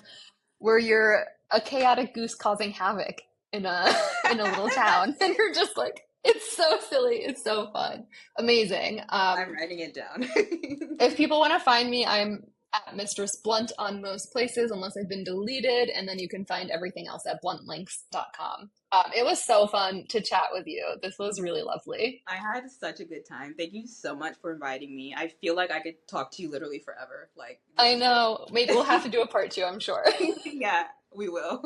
where you're a chaotic goose causing havoc in a in a little town, and you're just like, it's so silly, it's so fun, amazing. I'm writing it down. If people want to find me, I'm at Mistress Blunt on most places, unless I've been deleted, and then you can find everything else at bluntlinks.com. It was so fun to chat with you. This was really lovely. I had such a good time. Thank you so much for inviting me. I feel like I could talk to you literally forever. Like, this I is know. Maybe we'll have to do a part two, I'm sure. great. Yeah, we will.